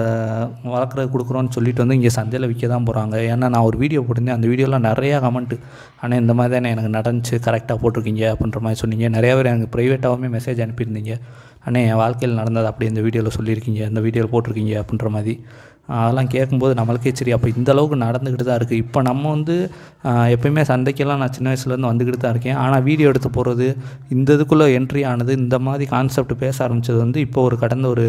Speaker 1: வளர்க்குறது கொடுக்குறோன்னு சொல்லிட்டு வந்து இங்கே சந்தையில் விற்க தான் போகிறாங்க. ஏன்னா நான் ஒரு வீடியோ போட்டிருந்தேன், அந்த வீடியோலாம் நிறையா கமெண்ட்டு, ஆனால் இந்த மாதிரி தானே எனக்கு நடந்துச்சு, கரெக்டாக போட்டிருக்கீங்க அப்படின்ற மாதிரி சொன்னீங்க. நிறையா பேர் எனக்கு ப்ரைவேட்டாகவுமே மெசேஜ் அனுப்பியிருந்தீங்க, அண்ணே என் வாழ்க்கையில் நடந்தது அப்படி இந்த வீடியோவில் சொல்லியிருக்கீங்க, இந்த வீடியோவில் போட்டிருக்கீங்க அப்படின்ற மாதிரி. அதெல்லாம் கேட்கும்போது நம்மளுக்கே சரி அப்போ இந்தளவுக்கு நடந்துக்கிட்டு தான் இருக்குது. இப்போ நம்ம வந்து எப்போயுமே சந்தைக்கெல்லாம் நான் சின்ன வயசுலேருந்து வந்துக்கிட்டு தான் இருக்கேன். ஆனால் வீடியோ எடுத்து போடுறது, இந்த இதுக்குள்ளே என்ட்ரி ஆனது, இந்த மாதிரி கான்செப்ட் பேச ஆரம்பித்தது வந்து இப்போ ஒரு கடந்த ஒரு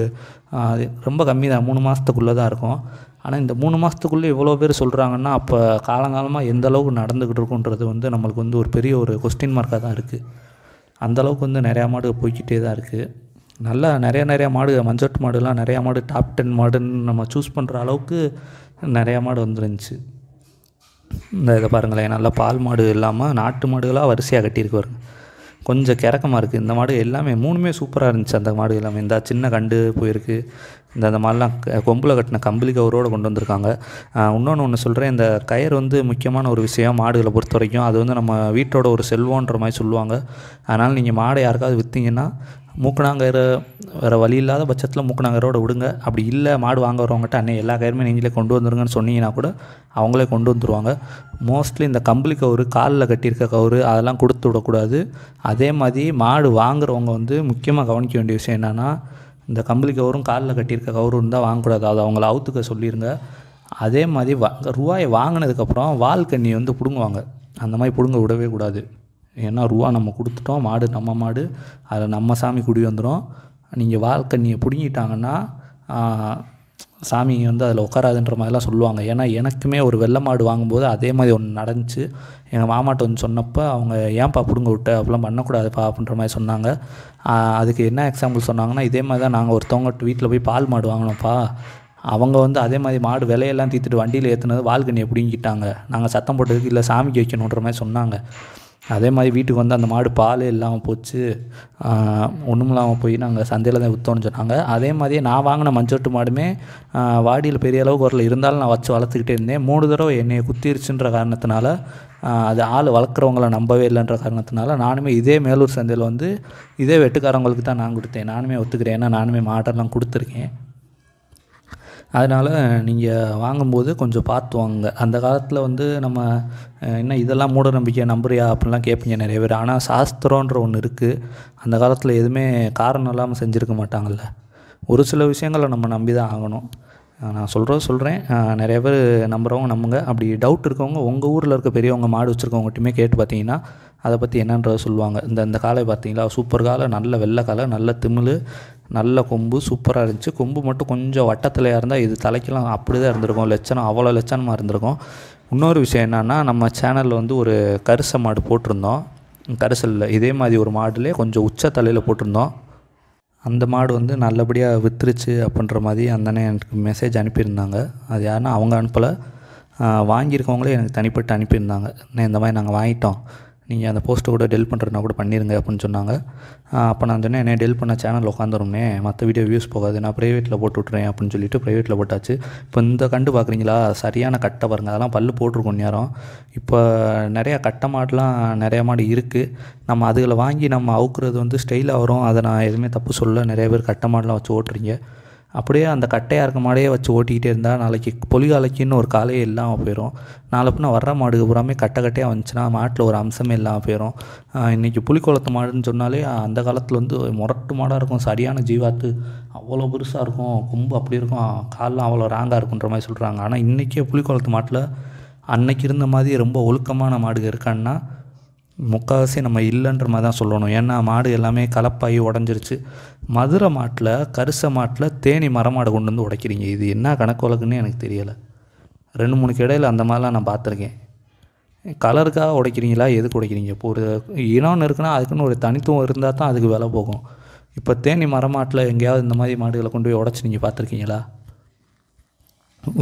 Speaker 1: ரொம்ப கம்மி தான், 3 மாதத்துக்குள்ளே தான் இருக்கும். ஆனால் இந்த 3 மாதத்துக்குள்ளே இவ்வளோ பேர் சொல்கிறாங்கன்னா அப்போ காலங்காலமாக எந்த அளவுக்கு நடந்துக்கிட்டு இருக்குன்றது வந்து நம்மளுக்கு வந்து ஒரு பெரிய ஒரு கொஸ்டின் மார்க்காக தான் இருக்குது. அந்தளவுக்கு வந்து நிறையா மாடு போய்கிட்டே தான் இருக்குது. நல்லா நிறையா மாடு, மஞ்சட்டு மாடுலாம் நிறையா மாடு, டாப் 10 மாடுன்னு நம்ம சூஸ் பண்ணுற அளவுக்கு நிறையா மாடு வந்துருந்துச்சு. இந்த இதை பாருங்களேன், நல்லா பால் மாடு இல்லாமல் நாட்டு மாடுகளாக வரிசையாக கட்டியிருக்கு பாருங்க. கொஞ்சம் கிறக்கமாக இருக்குது. இந்த மாடு எல்லாமே 3மே சூப்பராக இருந்துச்சு. அந்த மாடு எல்லாமே இந்த சின்ன கண்டு போயிருக்கு. இந்த மாடெலாம் கொம்பில் கட்டின கம்பளி கவரோடு கொண்டு வந்திருக்காங்க. ஒன்று சொல்கிறேன், இந்த கயிறு வந்து முக்கியமான ஒரு விஷயம் மாடுகளை பொறுத்த வரைக்கும். அது வந்து நம்ம வீட்டோட ஒரு செல்வன்ற மாதிரி சொல்லுவாங்க. அதனால் நீங்கள் மாடை யாருக்காவது விற்றீங்கன்னா மூக்கணாங்கயிறு வேறு வழி இல்லாத பட்சத்தில் மூக்கணாங்கயிரோடு விடுங்க. அப்படி இல்லை மாடு வாங்க வரவங்ககிட்ட அண்ணே எல்லா கயிறுமே நீங்களே கொண்டு வந்துருங்கன்னு சொன்னீங்கன்னா கூட அவங்களே கொண்டு வந்துடுவாங்க. மோஸ்ட்லி இந்த கம்பளி கவுரு, காலில் கட்டியிருக்க கவுரு அதெல்லாம் கொடுத்து விடக்கூடாது. அதே மாதிரி மாடு வாங்குறவங்க வந்து முக்கியமாக கவனிக்க வேண்டிய விஷயம் என்னென்னா, இந்த கம்பளி கவரும் காலில் கட்டியிருக்க கவரும் இருந்தால் வாங்கக்கூடாது. அதை அவங்கள அவுத்துக்க சொல்லிடுங்க. அதே மாதிரி ரூபாயை வாங்கினதுக்கப்புறம் வால் கண்ணி வந்து பிடுங்குவாங்க. அந்த மாதிரி பிடுங்க விடவே கூடாது. ஏன்னா ரூபா நம்ம கொடுத்துட்டோம், மாடு நம்ம மாடு, அதில் நம்ம சாமி குடி வந்துடும். நீங்கள் வால் கண்ணியை பிடுங்கிட்டாங்கன்னா சாமி வந்து அதில் உட்காராதுன்ற மாதிரிலாம் சொல்லுவாங்க. ஏன்னா எனக்குமே ஒரு வெள்ளை மாடு வாங்கும்போது அதே மாதிரி ஒன்று நடந்துச்சு. எங்கள் மாமாட்ட வந்து சொன்னப்போ அவங்க ஏன்ப்பா பிடுங்க விட்ட, அப்படிலாம் பண்ணக்கூடாதுப்பா அப்படின்ற மாதிரி சொன்னாங்க. அதுக்கு என்ன எக்ஸாம்பிள் சொன்னாங்கன்னா, இதே மாதிரி தான் நாங்கள் ஒருத்தவங்க வீட்டில் போய் பால் மாடு வாங்கினோம்ப்பா, அவங்க வந்து அதே மாதிரி மாடு விலையெல்லாம் தீர்த்துட்டு வண்டியில் ஏற்றுனது வால்கண்ணியை பிடுங்கிட்டாங்க, நாங்கள் சத்தம் போட்டதுக்கு இல்லை சாமிக்கு வைக்கணுன்ற மாதிரி சொன்னாங்க. அதே மாதிரி வீட்டுக்கு வந்து அந்த மாடு பால் இல்லாமல் போச்சு, ஒன்றும் இல்லாமல் போய் நாங்கள் சந்தையில் தான் விற்றோன்னு சொன்னாங்க. அதே மாதிரியே நான் வாங்கின மஞ்சட்டு மாடுமே வாடியில் பெரிய அளவுக்கு வரல, இருந்தாலும் நான் வச்சு வளர்த்துக்கிட்டே இருந்தேன். 3 தடவை என்னையை குத்திருச்சுன்ற காரணத்தினால, அது ஆள் வளர்க்குறவங்கள நம்பவே இல்லைன்ற காரணத்தினால நானுமே இதே மேலூர் சந்தையில் வந்து இதே வெட்டுக்காரங்களுக்கு தான் நான் கொடுத்தேன். நானுமே ஒத்துக்கிறேன், ஏன்னா நானுமே மாட்டெல்லாம் கொடுத்துருக்கேன். அதனால் நீங்கள் வாங்கும்போது கொஞ்சம் பார்த்து வாங்குங்க. அந்த காலத்தில் வந்து நம்ம என்ன இதெல்லாம் மூட நம்பிக்கை நம்புறியா அப்படிலாம் கேட்பீங்க நிறைய பேர். ஆனால் சாஸ்திரன்ற ஒன்று இருக்குது. அந்த காலத்தில் எதுவுமே காரணம் இல்லாமல் செஞ்சுருக்க மாட்டாங்கள்ல. ஒரு சில விஷயங்களை நம்ம நம்பி தான் ஆகணும். நான் சொல்கிறேன். நிறைய பேர் நம்புகிறவங்க நம்புங்க. அப்படி டவுட் இருக்கவங்க உங்கள் ஊரில் இருக்க பெரியவங்க மாடு வச்சுருக்கவங்ககிட்டயுமே கேட்டு பார்த்தீங்கன்னா அதை பற்றி என்னன்றதை சொல்லுவாங்க. இந்த காளை பார்த்தீங்களா, சூப்பர் காளை, நல்ல வெள்ளை காளை, நல்ல திமிழ், நல்ல கொம்பு, சூப்பராக இருந்துச்சு. கொம்பு மட்டும் கொஞ்சம் வட்டத்திலையாக இருந்தால் இது தலைக்கெல்லாம் அப்படி தான் இருந்திருக்கும். லட்சணம் அவ்வளோ லட்சணமாக இருந்திருக்கும். இன்னொரு விஷயம் என்னென்னா, நம்ம சேனலில் வந்து ஒரு கரிச மாடு போட்டிருந்தோம். கரிசலில் இதே மாதிரி ஒரு மாடுலேயே கொஞ்சம் உச்ச தலையில் போட்டிருந்தோம். அந்த மாடு வந்து நல்லபடியாக விற்றுருச்சு அப்படின்ற மாதிரி அந்தனே எனக்கு மெசேஜ் அனுப்பியிருந்தாங்க. அது யாருன்னா அவங்க அனுப்பலை, வாங்கியிருக்கவங்களே எனக்கு தனிப்பட்டு அனுப்பியிருந்தாங்க. இந்த மாதிரி நாங்கள் வாங்கிட்டோம், நீங்கள் அந்த போஸ்ட்டை கூட டெலிட் பண்ணுறதுனா கூட பண்ணிடுங்க அப்படின்னு சொன்னாங்க. அப்போ நான் சொன்னேன், என்ன டெலிட் பண்ண சேனல் உட்காந்துருமே, மற்ற வீடியோ வியூஸ் போகாது, நான் ப்ரைவேட்டில் போட்டு விட்றேன் அப்படின்னு சொல்லிட்டு ப்ரைவேட்டில் போட்டாச்சு. இப்போ இந்த கண்டு பார்க்குறீங்களா, சரியான கட்டை பாருங்கள், அதெல்லாம் பல்லு போட்டிருக்கோம் நேரம். இப்போ நிறையா கட்டை மாடுலாம் நிறையா மாடு இருக்குது. நம்ம அதுகளை வாங்கி நம்ம அவுக்குறது வந்து ஸ்டைலாக வரும். அதை நான் எதுவுமே தப்பு சொல்ல. நிறைய பேர் கட்டை மாடெலாம் வச்சு ஓட்டுறீங்க. அப்படியே அந்த கட்டையாக இருக்க மாடையே வச்சு ஓட்டிக்கிட்டே இருந்தால் நாளைக்கு பொலிகாலைக்குன்னு ஒரு காலையே இல்லாமல் போயிடும். நாளை பின்ன வர்ற மாடுக்கு பூராமே கட்டையாக வந்துச்சுன்னா மாட்டில் ஒரு அம்சமே இல்லாமல் போயிடும். இன்றைக்கி புலிக்குளத்து மாடுன்னு சொன்னாலே அந்த காலத்தில் வந்து முரட்டு மாடாக இருக்கும், சரியான ஜீவாத்து, அவ்வளோ பெருசாக இருக்கும், கொம்பு அப்படி இருக்கும், கால்லாம் அவ்வளோ ராங்காக இருக்குன்ற மாதிரி சொல்கிறாங்க. ஆனால் இன்றைக்கே புலிக்குளத்து மாட்டில் அன்னைக்கு இருந்த மாதிரி ரொம்ப ஒழுக்கமான மாடுகள் இருக்கான்னா முக்கால்வாசி நம்ம இல்லைன்ற மாதிரி தான் சொல்லணும். ஏன்னா மாடு எல்லாமே கலப்பாகி உடஞ்சிருச்சு. மதுரை மாட்டில், கரிச மாட்டில் தேனி மரமாடை கொண்டு வந்து உடைக்கிறீங்க. இது என்ன கணக்கு வழக்குன்னு எனக்கு தெரியலை. 2-3 இடையில் அந்த மாதிரிலாம் நான் பார்த்துருக்கேன். கலருக்காக உடைக்கிறீங்களா, எதுக்கு உடைக்கிறீங்க? இப்போ ஒரு இனம்னு இருக்குன்னா அதுக்குன்னு ஒரு தனித்துவம் இருந்தால் தான் அதுக்கு விலை போகும். இப்போ தேனி மரமாட்டில் எங்கேயாவது இந்த மாதிரி மாடுகளை கொண்டு போய் உடச்சி நீங்கள் பார்த்துருக்கீங்களா?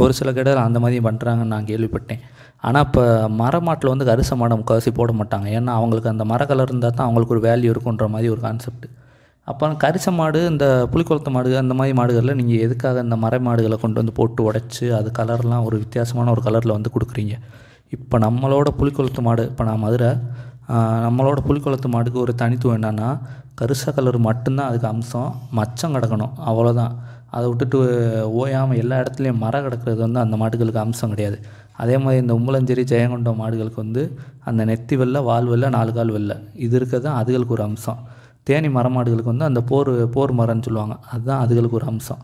Speaker 1: ஒரு சில கடையில் அந்த மாதிரி பண்ணுறாங்கன்னு நான் கேள்விப்பட்டேன். ஆனால் இப்போ மரமாட்டில் வந்து கரிச மாடை முக்கால்வாசி போட மாட்டாங்க. ஏன்னா அவங்களுக்கு அந்த மர கலர் இருந்தால் தான் அவங்களுக்கு ஒரு வேல்யூ இருக்குன்ற மாதிரி ஒரு கான்செப்ட். அப்போ கரிச மாடு, இந்த புலிக்குளத்து மாடு, அந்த மாதிரி மாடுகளில் நீங்கள் எதுக்காக இந்த மர மாடுகளை கொண்டு வந்து போட்டு உடைச்சி அது கலர்லாம் ஒரு வித்தியாசமான ஒரு கலரில் வந்து கொடுக்குறீங்க? இப்போ நம்மளோட புலிக்குளத்து மாடு, இப்போ நான் மதுரை, நம்மளோட புலிக்குளத்து மாடுக்கு ஒரு தனித்துவம் என்னென்னா கரிச கலர் மட்டும்தான் அதுக்கு அம்சம், மச்சம் கிடக்கணும், அவ்வளோதான். அதை விட்டுட்டு ஓயாமல் எல்லா இடத்துலையும் மரம் கிடக்கிறது வந்து அந்த மாடுகளுக்கு அம்சம் கிடையாது. அதே மாதிரி இந்த உம்பளஞ்சேரி, ஜெயங்கொண்டம் மாடுகளுக்கு வந்து அந்த நெத்தி வெள்ளை, வால் வெள்ளை, 4 கால் வெள்ளை, இது இருக்கிறது தான் அதுகளுக்கு ஒரு அம்சம். தேனி மரமாடுகளுக்கு வந்து அந்த போர் மரம்னு சொல்லுவாங்க, அதுதான் அதுகளுக்கு ஒரு அம்சம்.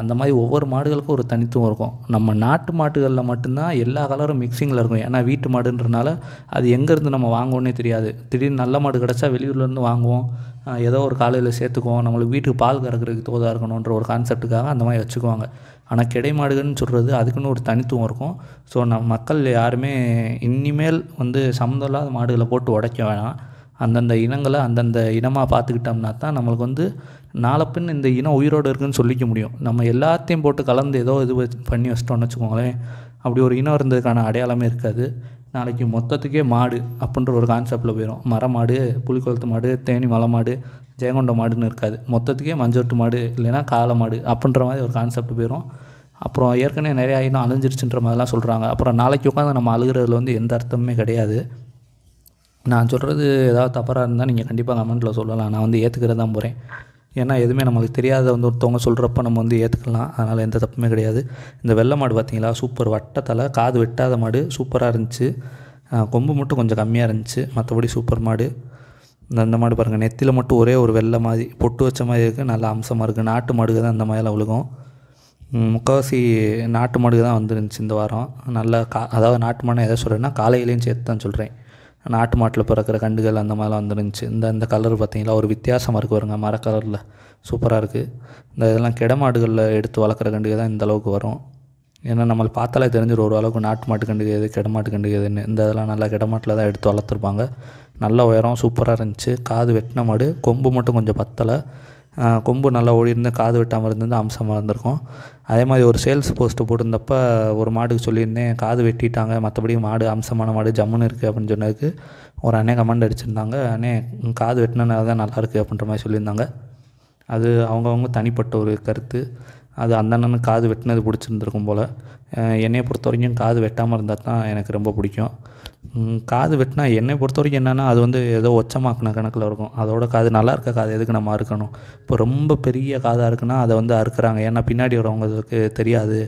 Speaker 1: அந்த மாதிரி ஒவ்வொரு மாடுகளுக்கும் ஒரு தனித்துவம் இருக்கும். நம்ம நாட்டு மாட்டுகளில் மட்டும்தான் எல்லா கலரும் மிக்சிங்கில் இருக்கும். ஏன்னா வீட்டு மாடுன்றனால அது எங்கேருந்து நம்ம வாங்குவோன்னே தெரியாது. திடீர்னு நல்ல மாடு கிடச்சா வெளியூர்லேருந்து வாங்குவோம், ஏதோ ஒரு காலையில் சேர்த்துக்குவோம், நம்மளுக்கு வீட்டுக்கு பால் கறக்கிறதுக்கு தோதாக இருக்கணுன்ற ஒரு கான்செப்ட்டுக்காக அந்த மாதிரி வச்சுக்குவாங்க. ஆனால் கிடை மாடுகள்னு சொல்கிறது அதுக்குன்னு ஒரு தனித்துவம் இருக்கும். ஸோ நம்ம மக்கள் யாருமே இனிமேல் வந்து சம்மந்தம் இல்லாத மாடுகளை போட்டு உடைக்க வேணாம். அந்தந்த இனங்களை அந்தந்த இனமாக பார்த்துக்கிட்டோம்னா தான் நம்மளுக்கு வந்து நாளப்பின் இந்த இனம் உயிரோடு இருக்குதுன்னு சொல்லிக்க முடியும். நம்ம எல்லாத்தையும் போட்டு கலந்து ஏதோ இது பண்ணி வச்சிட்டோம்னு வச்சுக்கோங்களேன், அப்படி ஒரு இனம் இருந்ததுக்கான அடையாளமே இருக்காது. நாளைக்கு மொத்தத்துக்கே மாடு அப்படின்ற ஒரு கான்செப்டில் போயிடும். மரமாடு, புலிக்குளத்து மாடு, தேனி மலை மாடு, ஜெயங்கொண்ட மாடுன்னு இருக்காது. மொத்தத்துக்கே மஞ்சட்டு மாடு இல்லைன்னா காளை மாடு அப்படின்ற மாதிரி ஒரு கான்செப்ட் போயிடும். அப்புறம் ஏற்கனவே நிறையா இனம் அழிஞ்சிருச்சுன்ற மாதிரிலாம் சொல்கிறாங்க. அப்புறம் நாளைக்கு உட்காந்து நம்ம அழுகிறதுல வந்து எந்த அர்த்தமுமே கிடையாது. நான் சொல்கிறது ஏதாவது தப்பாக இருந்தால் நீங்கள் கண்டிப்பாக கமெண்ட்டில் சொல்லலாம். நான் வந்து ஏற்றுக்கிறது தான் போகிறேன். ஏன்னா எதுவுமே நம்மளுக்கு தெரியாத வந்து ஒருத்தவங்க சொல்கிறப்ப நம்ம வந்து ஏற்றுக்கலாம். அதனால் எந்த தப்புமே கிடையாது. இந்த வெள்ளை மாடு பார்த்தீங்களா, சூப்பர் வட்டத்தலை, காது வெட்டாத மாடு, சூப்பராக இருந்துச்சு. கொம்பு மட்டும் கொஞ்சம் கம்மியாக இருந்துச்சு, மற்றபடி சூப்பர் மாடு. இந்த மாடு பாருங்கள், நெத்தியில் மட்டும் ஒரே ஒரு வெள்ளை மாதிரி பொட்டு வச்ச மாதிரி இருக்குது, நல்ல அம்சமாக இருக்குது. நாட்டு மாடுக்கு தான் இந்த மாதிரிலாம் விழுகும். முக்கால்வாசி நாட்டு மாடுக்கு தான் வந்துருந்துச்சு இந்த வாரம். நல்லா அதாவது நாட்டு மாடு எதை சொல்கிறேன்னா காலையிலையும் சேர்த்து தான் சொல்கிறேன். நாட்டு மாட்டில் பிறக்கிற கண்டுகள் அந்த மாதிரிலாம் வந்துருந்துச்சு. இந்த கலர் பார்த்தீங்களா, ஒரு வித்தியாசமாக இருக்குது வருங்க, மர கலரில் சூப்பராக இருக்குது. இதெல்லாம் கிட மாடுகளில் எடுத்து வளர்க்குற கண்டுகள் தான் இந்த அளவுக்கு வரும். ஏன்னா நம்மளுக்கு பார்த்தாலே தெரிஞ்சிடும் ஓரளவுக்கு நாட்டு மாட்டு கண்டுகள் எது, கிட மாட்டு கண்டுகள் எதுன்னு. இதெல்லாம் நல்லா கிட மாட்டில் தான் எடுத்து வளர்த்துருப்பாங்க. நல்ல உயரம், சூப்பராக இருந்துச்சு. காது வெட்டின மாடு, கொம்பு மட்டும் கொஞ்சம் பத்தலை. கொம்பு நல்லா ஓடி இருந்து காது வெட்டாமல் இருந்து அம்சமாக இருந்திருக்கும். அதே மாதிரி ஒரு சேல்ஸ் போஸ்ட்டு போட்டிருந்தப்போ ஒரு மாடுக்கு சொல்லியிருந்தேன், காது வெட்டிட்டாங்க, மற்றபடி மாடு அம்சமான மாடு ஜம்முன்னு இருக்குது அப்படின்னு சொன்னதுக்கு ஒரு அண்ணே கமெண்ட் அடிச்சிருந்தாங்க, அண்ணே காது வெட்டினனால தான் நல்லாயிருக்கு அப்படின்ற மாதிரி சொல்லியிருந்தாங்க. அது அவங்கவுங்க தனிப்பட்ட ஒரு கருத்து. அது அந்த அண்ணனுக்கு காது வெட்டினது பிடிச்சிருந்துருக்கும் போல். என்னையை பொறுத்த வரைக்கும் காது வெட்டாமல் இருந்தால் தான் எனக்கு ரொம்ப பிடிக்கும். காது வெட்டினா என்னை பொறுத்த வரைக்கும் என்னென்னா அது வந்து ஏதோ ஒச்சமாக்கின கணக்கில் இருக்கும். அதோட காது நல்லா இருக்க காது எதுக்கு நம்ம அறுக்கணும்? இப்போ ரொம்ப பெரிய காதாக இருக்குன்னா அதை வந்து அறுக்குறாங்க. ஏன்னா பின்னாடி வரவங்களுக்கு தெரியாது.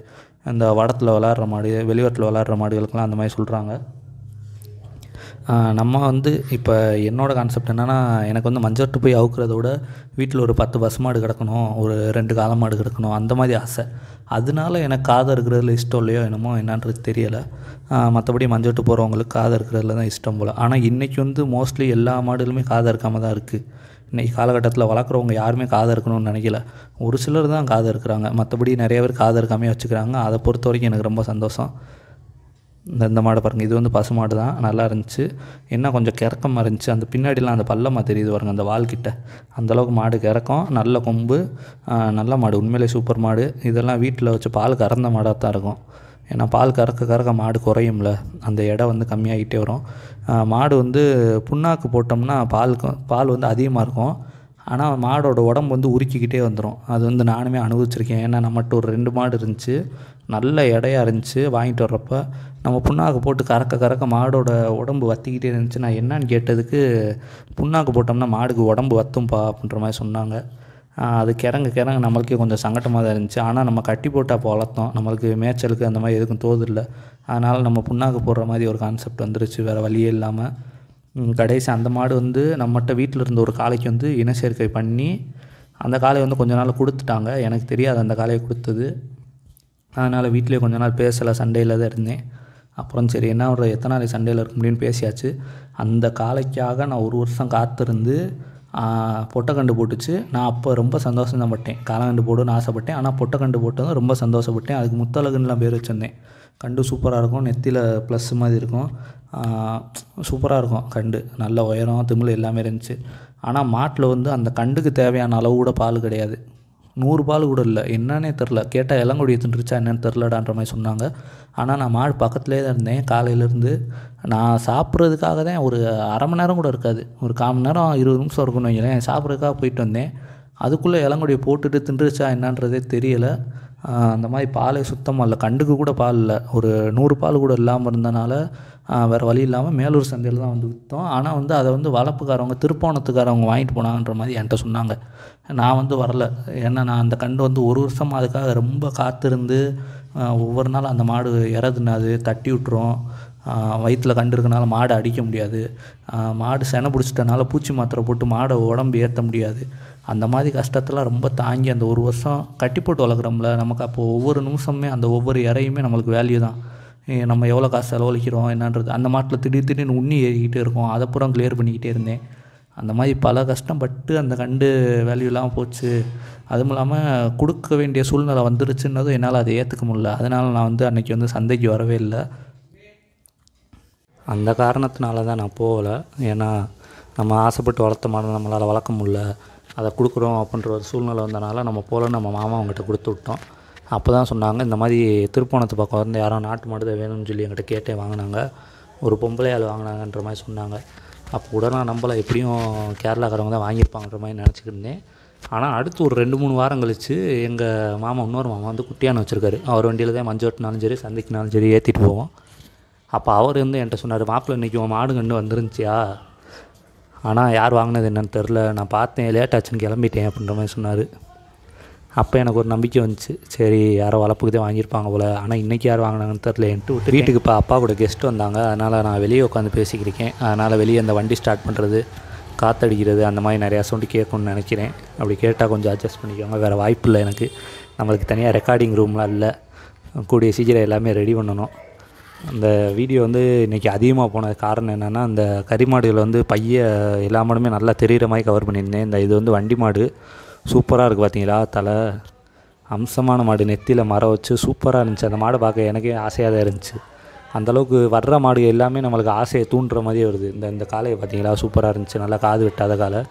Speaker 1: அந்த வடத்தில் விளாட்ற மாடு, வெளிவரத்தில் விளாட்ற மாடுகளுக்கெல்லாம் அந்த மாதிரி சொல்கிறாங்க. நம்ம வந்து இப்போ என்னோடய கான்செப்ட் என்னென்னா, எனக்கு வந்து மஞ்சட்டு போய் அவுக்கிறத விட வீட்டில் ஒரு 10 பசுமாடு கிடக்கணும், ஒரு 2 காளை மாடு கிடக்கணும், அந்த மாதிரி ஆசை. அதனால எனக்கு காது இருக்கிறதுல இஷ்டம் இல்லையோ என்னமோ என்னன்றது தெரியலை. மற்றபடி மஞ்சட்டு போகிறவங்களுக்கு காது இருக்கிறதுல தான் இஷ்டம் போல். ஆனால் இன்றைக்கி வந்து மோஸ்ட்லி எல்லா மாடுகளுமே காது இருக்காமல் தான் இருக்குது. இன்றைக்கி காலகட்டத்தில் வளர்க்குறவங்க யாருமே காது இருக்கணும்னு நினைக்கல. ஒரு சிலர் தான் காது இருக்கிறாங்க, மற்றபடி நிறைய பேர் காது இருக்காமே வச்சுக்கிறாங்க. அதை பொறுத்த வரைக்கும் எனக்கு ரொம்ப சந்தோஷம். இந்த மாடை பாருங்கள், இது வந்து பசு மாடு தான், நல்லா இருந்துச்சு. என்ன கொஞ்சம் கிறக்கமாக இருந்துச்சு, அந்த பின்னாடிலாம் அந்த பள்ளமாக தெரியுது பாருங்கள் அந்த வால்கிட்ட, அந்தளவுக்கு மாடு கிறக்கம், நல்ல கொம்பு, நல்ல மாடு, உண்மையிலே சூப்பர் மாடு. இதெல்லாம் வீட்டில் வச்சு பால் கறந்த மாடாக தான் இருக்கும். ஏன்னா பால் கறக்க மாடு குறையும்ல, அந்த எடை வந்து கம்மியாகிட்டே வரும். மாடு வந்து புண்ணாக்கு போட்டோம்னா பால் வந்து அதிகமாக இருக்கும். ஆனால் மாடோட உடம்பு வந்து உருக்கிக்கிட்டே வந்துடும். அது வந்து நானுமே அனுபவிச்சிருக்கேன். ஏன்னா நம்மகிட்ட ஒரு 2 மாடு இருந்துச்சு, நல்ல எடையாக இருந்துச்சு. வாங்கிட்டு வர்றப்போ நம்ம புண்ணாக்கு போட்டு கறக்க மாடோட உடம்பு வற்றிக்கிட்டே இருந்துச்சு. நான் என்னான்னு கேட்டதுக்கு, புண்ணாக்கு போட்டோம்னா மாடுக்கு உடம்பு வத்தும்பா அப்படின்ற மாதிரி சொன்னாங்க. அது கிறங்க நம்மளுக்கே கொஞ்சம் சங்கட்டமாக தான் இருந்துச்சு. ஆனால் நம்ம கட்டி போட்டால் அப்போ வளர்த்தோம், நம்மளுக்கு மேய்ச்சலுக்கு அந்த மாதிரி எதுக்கும் தோதில்லை. அதனால் நம்ம புண்ணாக்கு போடுற மாதிரி ஒரு கான்செப்ட் வந்துருச்சு, வேறு வழியே இல்லாமல். கடைசி அந்த மாடு வந்து நம்மகிட்ட வீட்டில் இருந்த ஒரு காளைக்கு வந்து இன சேர்க்கை பண்ணி அந்த காளையை வந்து கொஞ்ச நாள் கொடுத்துட்டாங்க. எனக்கு தெரியாது அந்த காளையை கொடுத்தது. அதனால் வீட்டிலே கொஞ்ச நாள் பேசலை, சண்டையில் தான் இருந்தேன். அப்புறம் சரி என்ன ஒரு எத்தனை நாள் சண்டையில் இருக்க முடியும்னு பேசியாச்சு. அந்த காளைக்காக நான் 1 வருஷம் காத்திருந்து பொட்டைக்கண்டு போட்டுச்சு. நான் அப்போ ரொம்ப சந்தோஷம் தான் பட்டேன். காளைக்கண்டு போடுன்னு ஆசைப்பட்டேன், ஆனால் பொட்டைக்கண்டு போட்டதும் ரொம்ப சந்தோஷப்பட்டேன். அதுக்கு முத்தழகுன்னுலாம் பேர் வச்சுருந்தேன். கண்டு சூப்பராக இருக்கும், நெத்தியில் ப்ளஸ் மாதிரி இருக்கும், சூப்பராக இருக்கும் கண்டு, நல்ல உயரம் திமிழ் எல்லாமே இருந்துச்சு. ஆனால் மாட்டில் வந்து அந்த கண்டுக்கு தேவையான அளவு கூட பால் கிடையாது. 100 பால் கூட இல்லை, என்னன்னே தெரில. கேட்டால் இளங்கொடியை தின்றுச்சா என்னன்னு தெரிலடான்ற மாதிரி சொன்னாங்க. ஆனால் நான் மாடு பக்கத்துலேயே தான் இருந்தேன் காலையிலேருந்து. நான் சாப்பிட்றதுக்காக தான் ஒரு அரை மணி நேரம் கூட இருக்காது, ஒரு 1/4 மணி நேரம் 20 நிமிஷம் இருக்குன்னு வைங்களேன், சாப்பிட்றதுக்காக போயிட்டு வந்தேன். அதுக்குள்ளே இளங்கொடியை போட்டுட்டு தின்றுச்சா என்னன்றதே தெரியலை. அந்த மாதிரி பாலே சுத்தமாக இல்லை, கண்டுக்கு கூட பால் இல்லை. ஒரு 100 பால் கூட இல்லாமல் இருந்தனால வேறு வழி இல்லாமல் மேலூர் சந்தையில் தான் வந்து விற்றோம். ஆனால் வந்து அதை வந்து வளர்ப்புக்காரவங்க திருப்போணத்துக்காரவங்க வாங்கிட்டு போனாங்கன்ற மாதிரி என்கிட்ட சொன்னாங்க. நான் வந்து வரல, ஏன்னா நான் அந்த கண்டு வந்து 1 வருஷமாக அதுக்காக ரொம்ப காத்திருந்து ஒவ்வொரு நாளும் அந்த மாடு இறதுனாது தட்டி விட்டுரும். வயிற்றில் கண்டு இருக்கனால மாடை அடிக்க முடியாது, மாடு செனை பிடிச்சிட்டனால பூச்சி மாத்திரை போட்டு மாடை உடம்பு ஏற்ற முடியாது. அந்த மாதிரி கஷ்டத்தெல்லாம் ரொம்ப தாங்கி அந்த 1 வருஷம் கட்டி போட்டு வளர்க்குறோம்ல, நமக்கு அப்போது ஒவ்வொரு நிமிஷமே அந்த ஒவ்வொரு இறையுமே நம்மளுக்கு வேல்யூ தான். நம்ம எவ்வளோ காசு செலவழிக்கிறோம் என்னன்றது. அந்த மாட்டில் திடீர்னு உண்ணி ஏறிக்கிட்டே இருக்கும், அதை பூரா கிளியர் பண்ணிக்கிட்டே இருந்தேன். அந்த மாதிரி பல கஷ்டப்பட்டு அந்த கண்டு வேல்யூ இல்லாமல் போச்சு. அதுவும் இல்லாமல் கொடுக்க வேண்டிய சூழ்நிலை வந்துருச்சுன்னதும் என்னால் அதை ஏற்றுக்க முடியல. அதனால் நான் வந்து அன்றைக்கி வந்து சந்தைக்கு வரவே இல்லை. அந்த காரணத்தினால தான் நான் போகலை. ஏன்னா நம்ம ஆசைப்பட்டு வளர்த்த மாடை நம்மளால் வளர்க்க முடியல, அதை கொடுக்குறோம் அப்படின்ற ஒரு சூழ்நிலை வந்தனால நம்ம போகலன்னு நம்ம மாமா அவங்ககிட்ட கொடுத்து விட்டோம். அப்போ தான் சொன்னாங்க, இந்த மாதிரி திருப்போணத்து பக்கம் வந்து யாரோ நாட்டு மாடு தான் வேணும்னு சொல்லி என்கிட்ட கேட்டே வாங்கினாங்க, ஒரு பொம்பளை ஆள் வாங்கினாங்கன்ற மாதிரி சொன்னாங்க. அப்போ உடனே நம்மளை எப்படியும் கேரளாக்காரவங்க தான் வாங்கியிருப்பாங்கன்ற மாதிரி நினச்சிக்கிட்டு இருந்தேன். ஆனால் அடுத்து ஒரு 2-3 வாரம் கழித்து எங்கள் மாமா, இன்னொரு மாமா வந்து குட்டியான வச்சுருக்காரு. அவர் வண்டியில் தான் மஞ்சள் வெட்டினாலும் சரி சந்தைக்குனாலும் சரி ஏற்றிட்டு போவோம். அப்போ அவர் வந்து என்கிட்ட சொன்னார், மாப்பிள்ளை இன்றைக்கி உன் மாடு கண்டு வந்துருந்துச்சியா, ஆனால் யார் வாங்கினது என்னன்னு தெரில, நான் பார்த்தேன் லேட்டாச்சுன்னு கிளம்பிட்டேன் அப்படின்ற மாதிரி சொன்னார். அப்போ எனக்கு ஒரு நம்பிக்கை வந்துச்சு, சரி யாரோ வளர்ப்புக்கு தான் வாங்கியிருப்பாங்க போல், ஆனால் இன்றைக்கி யார் வாங்கினாங்கன்னு தெரிலன்ட்டு விட்டு வீட்டுக்கு இப்போ அப்பா கூட கெஸ்ட் வந்தாங்க. அதனால் நான் வெளியே உட்காந்து பேசிக்கிருக்கேன். அதனால் வெளியே அந்த வண்டி ஸ்டார்ட் பண்ணுறது, காற்றடிக்கிறது அந்த மாதிரி நிறையா சவுண்டு கேட்கணும்னு நினைக்கிறேன். அப்படி கேட்டால் கொஞ்சம் அட்ஜஸ்ட் பண்ணிக்கோங்க, வேறு வாய்ப்பு இல்லை எனக்கு. நம்மளுக்கு தனியாக ரெக்கார்டிங் ரூம்லாம் இல்லை, கூடிய சீக்கிரம் எல்லாமே ரெடி பண்ணணும். அந்த வீடியோ வந்து இன்றைக்கி அதிகமாக போனது காரணம் என்னென்னா, அந்த கறிமாடுகள் வந்து எல்லா மாடுமே நல்லா தெரிகிற மாதிரி கவர் பண்ணியிருந்தேன். இது வந்து வண்டி மாடு, சூப்பராக இருக்குது பார்த்தீங்களா, தலை அம்சமான மாடு, நெத்தியில் மரம் வச்சு சூப்பராக இருந்துச்சு. அந்த மாடை பார்க்க எனக்கே ஆசையாக தான் இருந்துச்சு. அந்தளவுக்கு வர்ற மாடு எல்லாமே நம்மளுக்கு ஆசையை தூண்டுற மாதிரியே வருது. இந்த காளையை பார்த்தீங்களா, சூப்பராக இருந்துச்சு, நல்லா காது வெட்டாத காலை.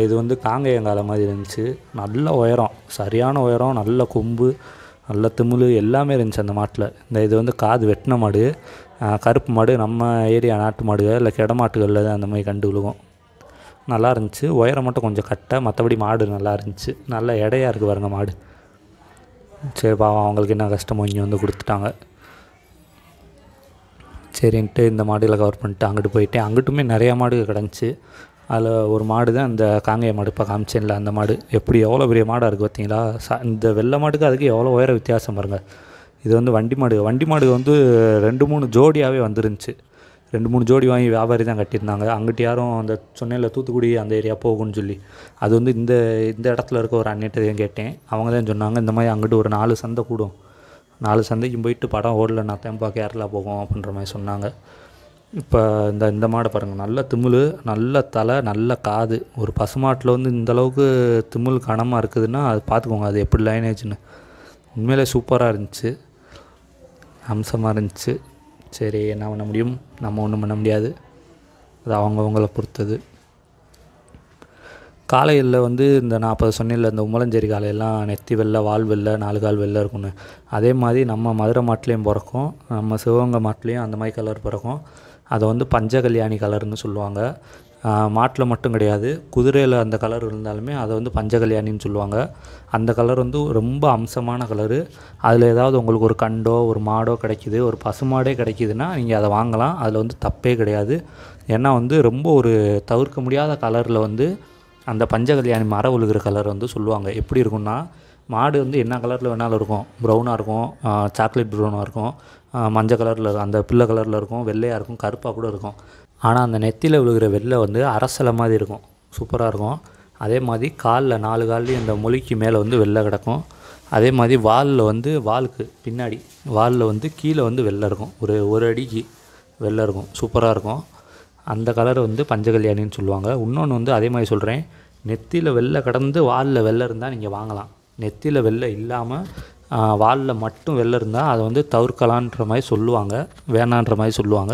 Speaker 1: இது வந்து காங்கேயங்காலை மாதிரி இருந்துச்சு, நல்ல உயரம், சரியான உயரம், நல்ல கொம்பு, நல்ல திமிழ் எல்லாமே இருந்துச்சு அந்த மாட்டில். இது வந்து காது வெட்டின மாடு, கருப்பு மாடு, நம்ம ஏரியா நாட்டு மாடுகள் இல்லை கிட மாட்டுகளில் தான் அந்த மாதிரி கண்டு விழுகும். நல்லா இருந்துச்சு, உயரம் மட்டும் கொஞ்சம் கட்டை, மற்றபடி மாடு நல்லா இருந்துச்சு, நல்ல எடையாக இருக்குது பாருங்கள் மாடு. சரி பாவம், அவங்களுக்கு என்ன கஷ்டமோ இங்கே வந்து கொடுத்துட்டாங்க. சரின்ட்டு இந்த மாடுகளை கவர் பண்ணிட்டு அங்கிட்டு போயிட்டேன். அங்கிட்டுமே நிறையா மாடு கிடந்துச்சு. அதில் ஒரு மாடு தான் இந்த காங்கேய மாடு, இப்போ காமிச்சேன்ல அந்த மாடு. எப்படி எவ்வளோ பெரிய மாடாக இருக்குது பார்த்தீங்களா. இந்த வெள்ளை மாட்டுக்கு அதுக்கு எவ்வளோ உயர வித்தியாசம் பாருங்கள். இது வந்து வண்டி மாடு வந்து 2-3 ஜோடியாகவே வந்துருந்துச்சு. 2-3 ஜோடி வாங்கி வியாபாரி தான் கட்டியிருந்தாங்க. அங்கிட்டு யாரும் அந்த சொன்னேன்ல தூத்துக்குடி அந்த ஏரியா போகும்னு சொல்லி, அது வந்து இந்த இடத்துல இருக்க ஒரு அண்ணன்கிட்ட கேட்டேன். அவங்க தான் சொன்னாங்க, இந்த மாதிரி அங்கிட்டு ஒரு 4 சந்தை கூடும், 4 சந்தைக்கும் போயிட்டு படம் ஓடலைன்னா தேம்பா கேரளா போகும் அப்படின்ற மாதிரி சொன்னாங்க. இப்போ இந்த மாடை பாருங்கள், நல்ல திமிழ், நல்ல தலை, நல்ல காது. ஒரு பசுமாட்டில் வந்து இந்தளவுக்கு திமிழ் கனமாக இருக்குதுன்னா அது பார்த்துக்கோங்க அது எப்படி லைனேஜ்னு. உண்மையிலே சூப்பராக இருந்துச்சு, அம்சமாக இருந்துச்சு. சரி, என்ன பண்ண முடியும், நம்ம ஒன்றும் பண்ண முடியாது, அது அவங்கவுங்கள பொறுத்தது. காளைகளில் வந்து இந்த 40 சொன்னில் இந்த உம்மலஞ்சேரி காளையெல்லாம் நெத்தி வெள்ளை, வால் வெள்ளை, 4 கால் வெள்ளை இருக்குன்னு, அதே மாதிரி நம்ம மதுரை மாட்டிலையும் பிறக்கும், நம்ம சிவகங்கை மாட்டிலையும் அந்த மாதிரி கலர் பிறக்கும். அதை வந்து பஞ்சகல்யாணி கலர்னு சொல்லுவாங்க. மாட்டில் மட்டும் கிடையாது, குதிரையில் அந்த கலர் இருந்தாலுமே அதை வந்து பஞ்சகல்யாணின்னு சொல்லுவாங்க. அந்த கலர் வந்து ரொம்ப அம்சமான கலரு. அதில் ஏதாவது உங்களுக்கு ஒரு கண்டோ ஒரு மாடோ கிடைக்கிது, ஒரு பசுமாடே கிடைக்கிதுன்னா நீங்கள் அதை வாங்கலாம், அதில் வந்து தப்பே கிடையாது. ஏன்னா வந்து ரொம்ப ஒரு தவிர்க்க முடியாத கலரில் வந்து அந்த பஞ்சகல்யாணி மரம் உழுகிற கலர் வந்து சொல்லுவாங்க. எப்படி இருக்குன்னா, மாடு வந்து என்ன கலரில் வேணாலும் இருக்கும், ப்ரௌனாக இருக்கும், சாக்லேட் ப்ரௌனாக இருக்கும், மஞ்சள் கலரில் இருக்கும், அந்த பிள்ளை கலரில் இருக்கும், வெள்ளையாக இருக்கும், கருப்பாக கூட இருக்கும். ஆனால் அந்த நெத்தியில் விழுகிற வெள்ளை வந்து அரசலை மாதிரி இருக்கும், சூப்பராக இருக்கும். அதே மாதிரி காலில் 4 கால்லையும் இந்த மொழிக்கு மேலே வந்து வெள்ளை கிடக்கும். அதே மாதிரி வாலில் வந்து வாலுக்கு பின்னாடி வாலில் வந்து கீழே வந்து வெள்ளை இருக்கும், ஒரு அடிக்கு வெள்ளை இருக்கும், சூப்பராக இருக்கும். அந்த கலரை வந்து பஞ்சகல்யாணின்னு சொல்லுவாங்க. இன்னொன்று வந்து அதே மாதிரி சொல்கிறேன், நெத்தியில் வெள்ளை கடந்து வாலில் வெள்ளை இருந்தால் நீங்கள் வாங்கலாம். நெத்தியில் வெள்ளை இல்லாமல் வாலில் மட்டும் வெள்ளை இருந்தால் அதை வந்து தவிர்க்கலான்ற மாதிரி சொல்லுவாங்க, வேணான்ற மாதிரி சொல்லுவாங்க.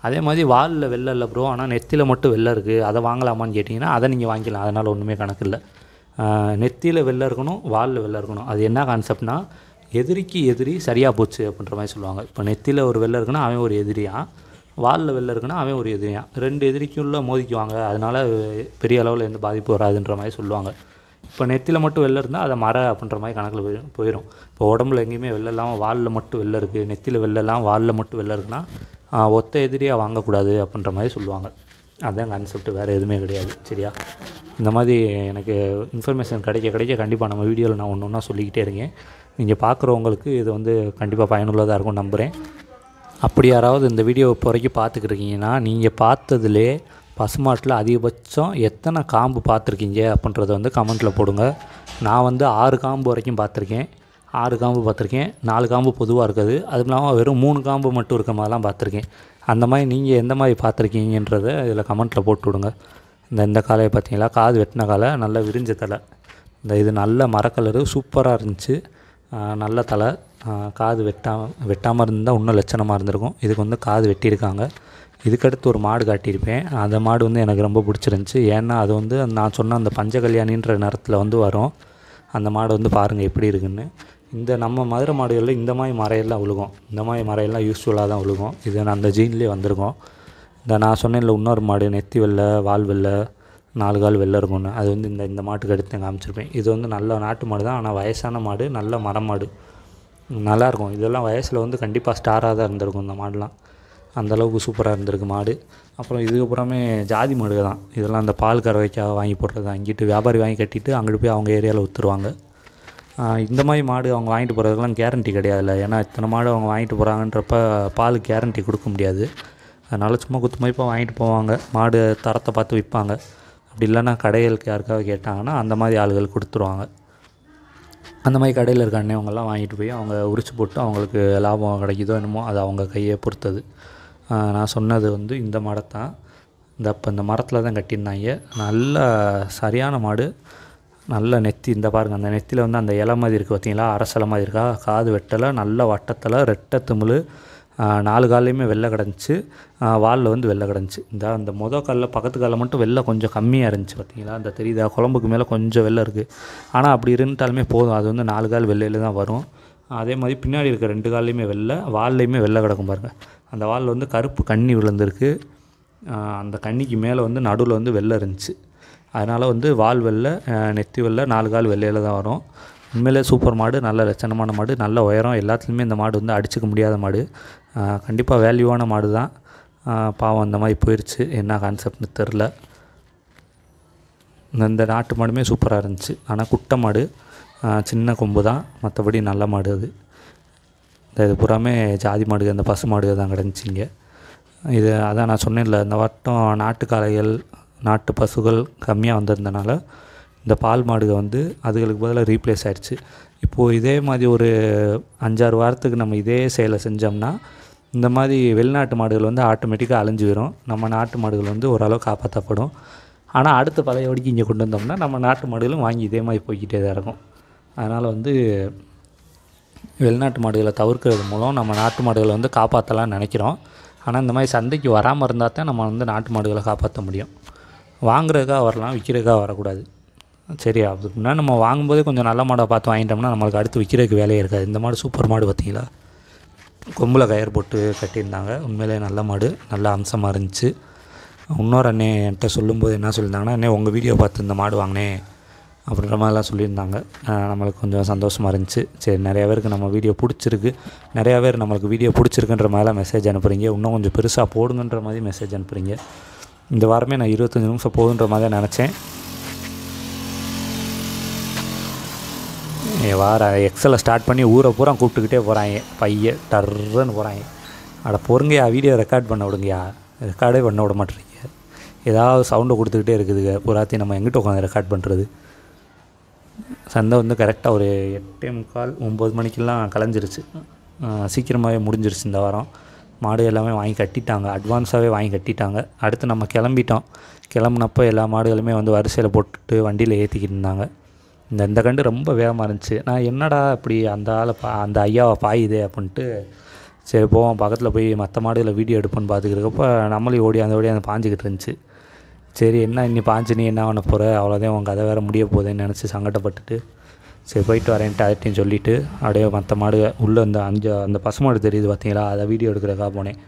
Speaker 1: அதே மாதிரி வாலில் வெள்ளை இல்லை ப்ரோ, ஆனால் நெத்தியில் மட்டும் வெள்ளை இருக்குது, அதை வாங்கலாமான்னு கேட்டிங்கன்னா அதை நீங்கள் வாங்கிக்கலாம், அதனால் ஒன்றுமே கணக்கு இல்லை. நெத்தியில் வெள்ளை இருக்கணும், வாலில் வெள்ளை இருக்கணும். அது என்ன கான்செப்ட்னா, எதிரிக்கு எதிரி சரியாக போச்சு அப்படின்ற மாதிரி சொல்லுவாங்க. இப்போ நெத்தியில் ஒரு வெள்ளை இருக்குன்னா அவன் ஒரு எதிரியான், வாலில் வெள்ளை இருக்குன்னா அவன் ஒரு எதிரியான், 2 எதிரிக்குள்ள மோதிக்குவாங்க, அதனால் பெரிய அளவில் எந்த பாதிப்பு வராதுன்ற மாதிரி சொல்லுவாங்க. இப்போ நெத்தியில் மட்டும் வெள்ளை இருந்தால் அதை மர அப்படின்ற மாதிரி கணக்கில் போயிடும். இப்போ உடம்புல எங்கேயுமே வெள்ளை இல்லாமல் வாலில் மட்டும் வெள்ளை இருக்குது, நெத்தியில் வெள்ளை இல்லாமல் வாலில் மட்டும் வெள்ளை இருக்குன்னா ஒத்த எதிரியாக வாங்கக்கூடாது அப்படின்ற மாதிரி சொல்லுவாங்க. அதுதான் கான்செப்ட், வேறு எதுவுமே கிடையாது. சரியா? இந்த மாதிரி எனக்கு இன்ஃபர்மேஷன் கிடைக்க கண்டிப்பாக நம்ம வீடியோவில் நான் ஒன்று ஒன்றா சொல்லிக்கிட்டே இருக்கேன். நீங்கள் பார்க்குறவங்களுக்கு இது வந்து கண்டிப்பாக பயனுள்ளதாக இருக்கும் நம்புகிறேன். அப்படி யாராவது இந்த வீடியோ இப்போ வரைக்கும் பார்த்துக்கிட்ருக்கீங்கன்னா, நீங்கள் பார்த்ததுலே பசுமாட்டில் அதிகபட்சம் எத்தனை காம்பு பார்த்துருக்கீங்க அப்படின்றத வந்து கமெண்ட்டில் போடுங்க. நான் வந்து 6 காம்பு வரைக்கும் பார்த்துருக்கேன், 6 காம்பு பார்த்துருக்கேன், 4 காம்பு பொதுவாக இருக்குது, அதுவும் இல்லாமல் வெறும் 3 காம்பு மட்டும் இருக்க மாதிரிலாம் பார்த்துருக்கேன். அந்த மாதிரி நீங்கள் எந்த மாதிரி பார்த்துருக்கீங்கன்றத இதில் கமெண்ட்டில் போட்டு விடுங்க. இந்த காலையை பார்த்தீங்களா, காது வெட்டின காலை, நல்ல விரிஞ்ச தலை. இது நல்ல மரக்கலரு, சூப்பராக இருந்துச்சு, நல்ல தலை. காது வெட்டாமல் இருந்தால் இன்னும் லட்சணமாக இருந்திருக்கும். இதுக்கு வந்து காது வெட்டியிருக்காங்க. இதுக்கடுத்து ஒரு மாடு காட்டியிருப்பேன், அந்த மாடு வந்து எனக்கு ரொம்ப பிடிச்சிருந்துச்சி. ஏன்னா அது வந்து நான் சொன்ன அந்த பஞ்சகல்யாணின்ற நேரத்தில் வந்து வரும். அந்த மாடு வந்து பாருங்கள் எப்படி இருக்குன்னு. இந்த நம்ம மதுரை மாடுகளில் இந்த மாதிரி மரையெல்லாம் விழுகும், இந்த மாதிரி மரையெல்லாம் யூஸ்ஃபுல்லாக தான் விழுகும். இது நான் அந்த ஜீன்லேயே வந்திருக்கோம். இந்த நான் சொன்னேன்ல இன்னொரு மாடு நெத்தி வெள்ளை, வால் வெள்ளை, 4 கால் வெள்ளை இருக்கும்னு, அது வந்து இந்த மாட்டுக்கு எடுத்து காமிச்சிருப்பேன். இது வந்து நல்ல நாட்டு மாடு தான், ஆனால் வயசான மாடு, நல்ல மரம் மாடு, நல்லாயிருக்கும். இதெல்லாம் வயசில் வந்து கண்டிப்பாக ஸ்டாராக தான் இருந்திருக்கும் இந்த மாடுலாம், அந்தளவுக்கு சூப்பராக இருந்திருக்கு மாடு. அப்புறம் இதுக்கப்புறமே ஜாதி மாடு தான் இதெல்லாம், அந்த பால் கறவைக்காக வாங்கி போடுறது. அங்கிட்டு வியாபாரி வாங்கி கட்டிட்டு அங்கிட்டு போய் அவங்க ஏரியாவில் விற்றுருவாங்க. இந்த மாதிரி மாடு அவங்க வாங்கிட்டு போகிறதுக்கெலாம் கேரண்டி கிடையாதுல்ல, ஏன்னா இத்தனை மாடு அவங்க வாங்கிட்டு போகிறாங்கன்றப்ப பால் கேரண்டி கொடுக்க முடியாது. அதனால் சும்மா குத்து மதிப்பாக வாங்கிட்டு போவாங்க, மாடு தரத்தை பார்த்து விற்பாங்க. அப்படி இல்லைன்னா கடைகளுக்கு யாருக்காவது கேட்டாங்கன்னா அந்த மாதிரி ஆளுகள் கொடுத்துருவாங்க. அந்த மாதிரி கடையில் இருக்க அண்ணவங்கெல்லாம் வாங்கிட்டு போய் அவங்க உரிச்சு போட்டு அவங்களுக்கு லாபம் கிடைக்குதோ என்னமோ அது அவங்க கையை பொறுத்தது. நான் சொன்னது வந்து இந்த மாடை தான், இந்த மரத்தில் தான் கட்டியிருந்தாங்க. நல்ல சரியான மாடு, நல்ல நெத்தி. இந்த பாருங்கள், அந்த நெத்தியில் வந்து அந்த இலை மாதிரி இருக்குது பார்த்தீங்களா, அரசலை மாதிரி இருக்கா, காது வெட்டலை, நல்ல வட்டத்தில், ரெட்டை திமிழ், 4 கால்லையுமே வெள்ளை கிடந்துச்சு, வாலில் வந்து வெள்ளை கிடந்துச்சு. அந்த காலில் பக்கத்து காலில் மட்டும் வெள்ளை கொஞ்சம் கம்மியாக இருந்துச்சு பார்த்தீங்களா, அந்த தெரியுதா, குழம்புக்கு மேலே கொஞ்சம் வெள்ளை இருக்குது. ஆனால் அப்படி இருந்துட்டாலுமே போதும், அது வந்து 4 கால் வெள்ளையில் தான் வரும். அதே மாதிரி பின்னாடி இருக்க 2 கால்லையுமே வெள்ளை, வால்லையுமே வெள்ளை கிடக்கும் பாருங்கள். அந்த வாலில் வந்து கருப்பு கன்னி விழுந்திருக்கு, அந்த கன்னிக்கு மேலே வந்து நடுவில் வந்து வெள்ளை இருந்துச்சு. அதனால் வந்து வால் வெள்ளை, நெத்தி வெள்ளை, 4 கால் வெள்ளையில் தான் வரும். உண்மையிலே சூப்பர் மாடு, நல்ல லட்சணமான மாடு, நல்ல உயரம், எல்லாத்துலேயுமே இந்த மாடு வந்து அடிச்சுக்க முடியாத மாடு. கண்டிப்பாக வேல்யூவான மாடு தான். பாவம் இந்த மாதிரி போயிடுச்சு, என்ன கான்செப்ட்னு தெரில. இந்த நாட்டு மாடுமே சூப்பராக இருந்துச்சு, ஆனால் குட்டை மாடு, சின்ன கொம்பு தான், மற்றபடி நல்ல மாடு. அது இது புறாமே ஜாதி மாடு, அந்த பசு மாடு தான் கிடந்துச்சிங்க. இது அதான் நான் சொன்னேன்ல, இந்த வட்டம் நாட்டு காளைகள் நாட்டு பசுகள் கம்மியாக வந்திருந்தனால இந்த பால் மாடுகள் வந்து அதுகளுக்கு பதிலாக ரீப்ளேஸ் ஆகிடுச்சு. இப்போது இதே மாதிரி ஒரு 5-6 வாரத்துக்கு நம்ம இதே செயலை செஞ்சோம்னா இந்த மாதிரி வெளிநாட்டு மாடுகள் வந்து ஆட்டோமேட்டிக்காக அழிஞ்சு வரும். நம்ம நாட்டு மாடுகள் வந்து ஓரளவு காப்பாற்றப்படும். ஆனால் அடுத்த பழையபடிக்கு இங்கே கொண்டு வந்தோம்னா நம்ம நாட்டு மாடுகளும் வாங்கி இதே மாதிரி போய்கிட்டே தான் இருக்கும். அதனால் வந்து வெளிநாட்டு மாடுகளை தவிர்க்கிறது மூலம் நம்ம நாட்டு மாடுகளை வந்து காப்பாற்றலாம்னு நினைக்கிறோம். ஆனால் இந்த மாதிரி சந்தைக்கு வராமல் இருந்தால் தான் நம்ம வந்து நாட்டு மாடுகளை காப்பாற்ற முடியும். வாங்குறதுக்காக வரலாம், விற்கிறதுக்காக வரக்கூடாது. சரியா? அப்படின்னா நம்ம வாங்கும்போதே கொஞ்சம் நல்ல மாடை பார்த்து வாங்கிட்டோம்னா நம்மளுக்கு அடுத்து விற்கிறதுக்கு வேலையே இருக்காது. இந்த மாடு சூப்பர் மாடு பார்த்தீங்களா, கொம்பில் கயிறு போட்டு கட்டியிருந்தாங்க. உண்மையிலே நல்ல மாடு, நல்ல அம்சமாக இருந்துச்சு. இன்னொரு அண்ணே என்கிட்ட சொல்லும்போது என்ன சொல்லியிருந்தாங்கன்னா, அண்ணே உங்கள் வீடியோ பார்த்து இந்த மாடு வாங்கினேன் அப்படின்ற மாதிரிலாம் சொல்லியிருந்தாங்க. நம்மளுக்கு கொஞ்சம் சந்தோஷமாக இருந்துச்சு. சரி, நிறையா பேருக்கு நம்ம வீடியோ பிடிச்சிருக்கு, நிறையா பேர் நம்மளுக்கு வீடியோ பிடிச்சிருக்குன்ற மாதிரிலாம் மெசேஜ் அனுப்புகிறீங்க. இன்னும் கொஞ்சம் பெருசாக போடுங்கன்ற மாதிரி மெசேஜ் அனுப்புகிறீங்க. இந்த வாரமே நான் 25 நிமிஷம் போகுன்ற மாதிரி தான் நினச்சேன். வார எக்ஸலை ஸ்டார்ட் பண்ணி ஊரை பூரா கூப்பிட்டுக்கிட்டே போகிறாங்க. பையன் டர்றன்னு போகிறாங்க. அட பொறுங்கயா, வீடியோ ரெக்கார்ட் பண்ண விடுங்கயா. ரெக்கார்டே பண்ண விட மாட்டேறீங்க. ஏதாவது சவுண்டை கொடுத்துக்கிட்டே இருக்குதுங்க. பூராத்தையும் நம்ம எங்கிட்ட உட்காந்து ரெக்கார்ட் பண்ணுறது. சந்தை வந்து கரெக்டாக ஒரு 8:45-9 மணிக்கெல்லாம் கலைஞ்சிருச்சு. சீக்கிரமாகவே முடிஞ்சிருச்சு இந்த வாரம். மாடு எல்லாமே வாங்கி கட்டிட்டாங்க, அட்வான்ஸாகவே வாங்கி கட்டிட்டாங்க. அடுத்து நம்ம கிளம்பிட்டோம். கிளம்புனப்போ எல்லா மாடுகளுமே வந்து வரிசையில் போட்டுட்டு வண்டியில் ஏற்றிக்கிட்டு இருந்தாங்க. இந்த கண்டு ரொம்ப வேகமாக இருந்துச்சு. நான் என்னடா இப்படி அந்த அந்த ஐயாவை பாயுதே அப்படின்ட்டு சரி போவோம் பக்கத்தில் போய் மற்ற மாடுகளை வீடியோ எடுப்போன்னு பார்த்துக்கிறப்ப நம்மளையும் ஓடியாந்து பாஞ்சிக்கிட்டு இருந்துச்சு. சரி என்ன இன்னி பாஞ்சு நீ என்ன பண்ண போகிற, அவ்வளோதான் உங்கள் கதை வேறு முடிய போகுதுன்னு நினச்சி சங்கடப்பட்டுட்டு சரி போயிட்டு வரேன்ட்டு அதட்டையும் சொல்லிவிட்டு அப்படியே மற்ற மாடு உள்ளே அந்த பசுமாடு தெரியுது பார்த்தீங்களா, அதை வீடியோ எடுக்கிறக்காக போனேன்.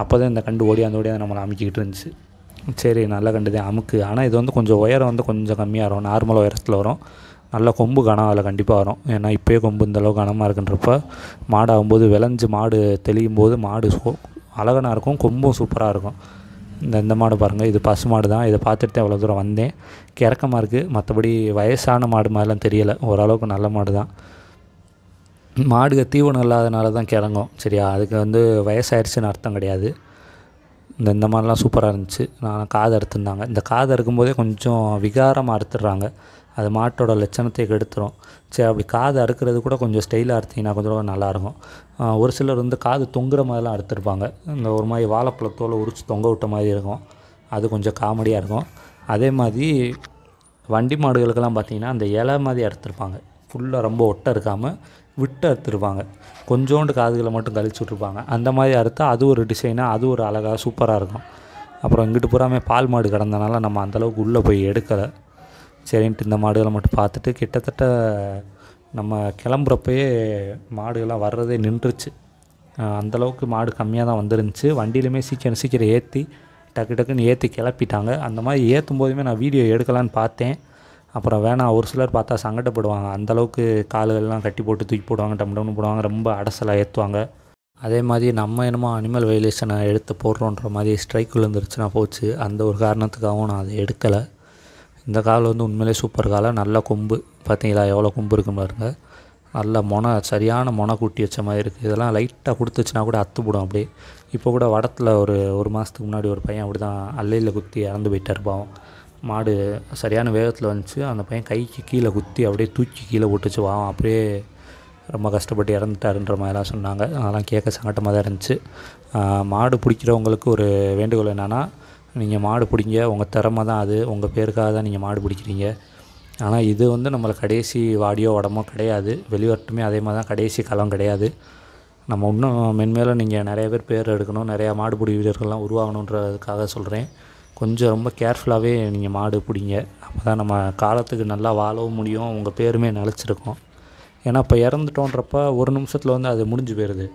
Speaker 1: அப்போ தான் இந்த கண்டு ஓடியாந்து நம்மளை அமுக்கிக்கிட்டு இருந்துச்சு. சரி நல்ல கண்டு தான் அமுக்கு. ஆனால் இது வந்து கொஞ்சம் உயரம் வந்து கொஞ்சம் கம்மியாக வரும், நார்மல் உயரத்தில் வரும். நல்ல கொம்பு கனம் அதில் கண்டிப்பாக வரும். ஏன்னா இப்போயே கொம்பு இந்தளவு கனமாக இருக்குன்றப்ப மாடாகும்போது விளைஞ்சி மாடு தெளியும் போது மாடு அழகனாக இருக்கும், கொம்பும் சூப்பராக இருக்கும். இந்த மாடு பாருங்கள், இது பசு மாடு தான். இதை பார்த்துட்டு அவ்வளோ தூரம் வந்தேன். கிறக்கமாக இருக்குது, மற்றபடி வயசான மாடு மாதிரிலாம் தெரியலை. ஓரளவுக்கு நல்ல மாடு தான். மாடுக தீவனம் இல்லாதனால தான் கிறங்கும். சரியா? அதுக்கு வந்து வயசாகிடுச்சின்னு அர்த்தம் கிடையாது. இந்த மாதிரிலாம் சூப்பராக இருந்துச்சு. நான் காது அறுத்துருந்தாங்க. இந்த காது அறுக்கும்போதே கொஞ்சம் விகாரமாக அறுத்துடுறாங்க. அது மாட்டோட லட்சணத்தை கெடுத்துரும். சரி, அப்படி காது அறுக்கிறது கூட கொஞ்சம் ஸ்டைலாக அறுத்திங்கன்னா கொஞ்சம் நல்லாயிருக்கும். ஒரு சிலர் வந்து காது தொங்குற மாதிரிலாம் அறுத்துருப்பாங்க. இந்த ஒரு மாதிரி வாழைப்பழத்தோலை உரித்து தொங்க விட்ட மாதிரி இருக்கும். அது கொஞ்சம் காமெடியாக இருக்கும். அதே மாதிரி வண்டி மாடுகளுக்கெல்லாம் பார்த்திங்கன்னா அந்த இலை மாதிரி அறுத்துருப்பாங்க. ஃபுல்லாக ரொம்ப ஒட்டை இருக்காமல் விட்டு அறுத்துருப்பாங்க. கொஞ்சோண்டு காதுகளை மட்டும் கழிச்சு விட்ருப்பாங்க. அந்த மாதிரி அறுத்தா அது ஒரு டிசைனாக, அது ஒரு அழகாக சூப்பராக இருக்கும். அப்புறம் இங்கிட்டு பூராமே பால் மாடு கிடந்தனால நம்ம அந்தளவுக்கு உள்ளே போய் எடுக்கலை. சரின்ட்டு இந்த மாடுகளை மட்டும் பார்த்துட்டு கிட்டத்தட்ட நம்ம கிளம்புறப்பயே மாடுகள்லாம் வர்றதே நின்றுச்சு. அந்தளவுக்கு மாடு கம்மியாக தான் வந்துருந்துச்சு. வண்டியிலுமே சீக்கிரம் ஏற்றி டக்குன்னு ஏற்றி கிளப்பிட்டாங்க. அந்த மாதிரி ஏற்றும் போதுமே நான் வீடியோ எடுக்கலான்னு பார்த்தேன். அப்புறம் வேணாம், ஒரு சிலர் பார்த்தா சங்கடப்படுவாங்க. அந்தளவுக்கு கால்கள்லாம் கட்டி போட்டு தூக்கி போடுவாங்க, டம்டம்னு போடுவாங்க, ரொம்ப அடசலாக ஏற்றுவாங்க. அதே மாதிரி நம்ம என்னமோ அனிமல் வயலேஷனை எடுத்து போடுறோன்ற மாதிரி ஸ்ட்ரைக் விழுந்துருச்சுன்னா போச்சு. அந்த ஒரு காரணத்துக்காகவும் நான் அதை எடுக்கலை. இந்த கால் வந்து உண்மையிலே சூப்பர் காலை. நல்ல கொம்பு பார்த்தீங்களா, எவ்வளோ கொம்பு இருக்குன்னு பாருங்க. நல்ல சரியான மொனை கூட்டி வச்ச மாதிரி இருக்குது. இதெல்லாம் லைட்டாக கொடுத்துச்சுன்னா கூட அத்துப்படும் அப்படியே. இப்போ கூட வடத்தில் ஒரு மாதத்துக்கு முன்னாடி ஒரு பையன் அப்படி தான் அல்லையில் குத்தி இறந்து போயிட்டார் பாவம். மாடு சரியான வேகத்தில் வந்துச்சு. அந்த பையன் கைக்கு கீழே குத்தி அப்படியே தூக்கி கீழே போட்டுச்சு பாவம். அப்படியே ரொம்ப கஷ்டப்பட்டு இறந்துட்டாருன்ற மாதிரிலாம் சொன்னாங்க. அதெல்லாம் கேட்க சங்கட்டமாக தான் இருந்துச்சு. மாடு பிடிக்கிறவங்களுக்கு ஒரு வேண்டுகோள் என்னென்னா, நீங்கள் மாடு பிடிங்க, உங்கள் திறமை தான் அது, உங்கள் பேருக்காக தான் நீங்கள் மாடு பிடிக்கிறீங்க. ஆனால் இது வந்து நம்மளை கடைசி வாடியோ உடம்போ கிடையாது. வெளிவரட்டுமே அதே மாதிரி தான் கடைசி களம் கிடையாது. நம்ம இன்னும் மென்மேலும் நீங்கள் நிறைய பேர் எடுக்கணும், நிறையா மாடுபிடி வீரர்கள்லாம் உருவாகணுன்றதுக்காக சொல்கிறேன். கொஞ்சம் ரொம்ப கேர்ஃபுல்லாகவே நீங்கள் மாடு பிடிங்க. அப்போ தான் நம்ம காலத்துக்கு நல்லா வாழவும் முடியும், உங்கள் பேருமே நிலச்சிருக்கும். ஏன்னா இப்போ இறந்துட்டோன்றப்ப ஒரு நிமிஷத்தில் வந்து அது முடிஞ்சு போயிடுது.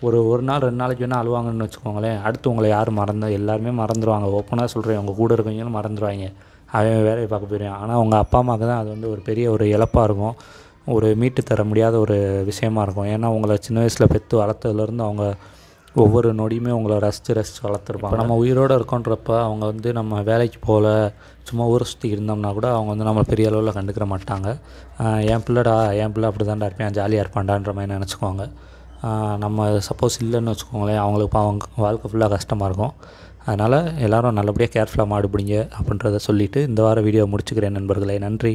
Speaker 1: ஒரு நாள் 2 நாளைக்கு வேணால் அழுவாங்கன்னு வச்சுக்கோங்களேன். அடுத்து உங்களை யாரும் எல்லாருமே மறந்துடுவாங்க. ஓப்பனாக சொல்கிறேன், உங்கள் கூட இருக்கவங்களும் மறந்துடுவாங்க. அவன் வேலையை பார்க்க போயிடுவான். ஆனால் உங்கள் அப்பா அம்மாவுக்கு தான் அது வந்து ஒரு பெரிய ஒரு இழப்பாக இருக்கும், ஒரு மீட்டு தர முடியாத ஒரு விஷயமா இருக்கும். ஏன்னா உங்களை சின்ன வயசில் பெற்று வளர்த்ததுலேருந்து அவங்க ஒவ்வொரு நொடியுமே உங்களை ரசித்து வளர்த்துருப்பாங்க. நம்ம உயிரோடு இருக்கோன்றப்ப அவங்க வந்து நம்ம வேலைக்கு போகல, சும்மா ஊரை சுற்றி இருந்தோம்னா கூட அவங்க வந்து நம்மளை பெரிய அளவில் கண்டுக்கிற மாட்டாங்க. என் பிள்ளை அப்படி தான்டா இருப்பேன், ஜாலியாக இருப்பான்டான்ற மாதிரி நினச்சிக்குவாங்க. நம்ம சப்போஸ் இல்லைன்னு வச்சுக்கோங்களேன், அவங்களுக்கு அவங்க வாழ்க்கை ஃபுல்லாக கஷ்டமாக இருக்கும். அதனால் எல்லோரும் நல்லபடியாக கேர்ஃபுல்லாக மாடு பிடிங்க அப்படின்றத சொல்லிவிட்டு இந்த வார வீடியோ முடிச்சுக்கிறேன் நண்பர்களே. நன்றி.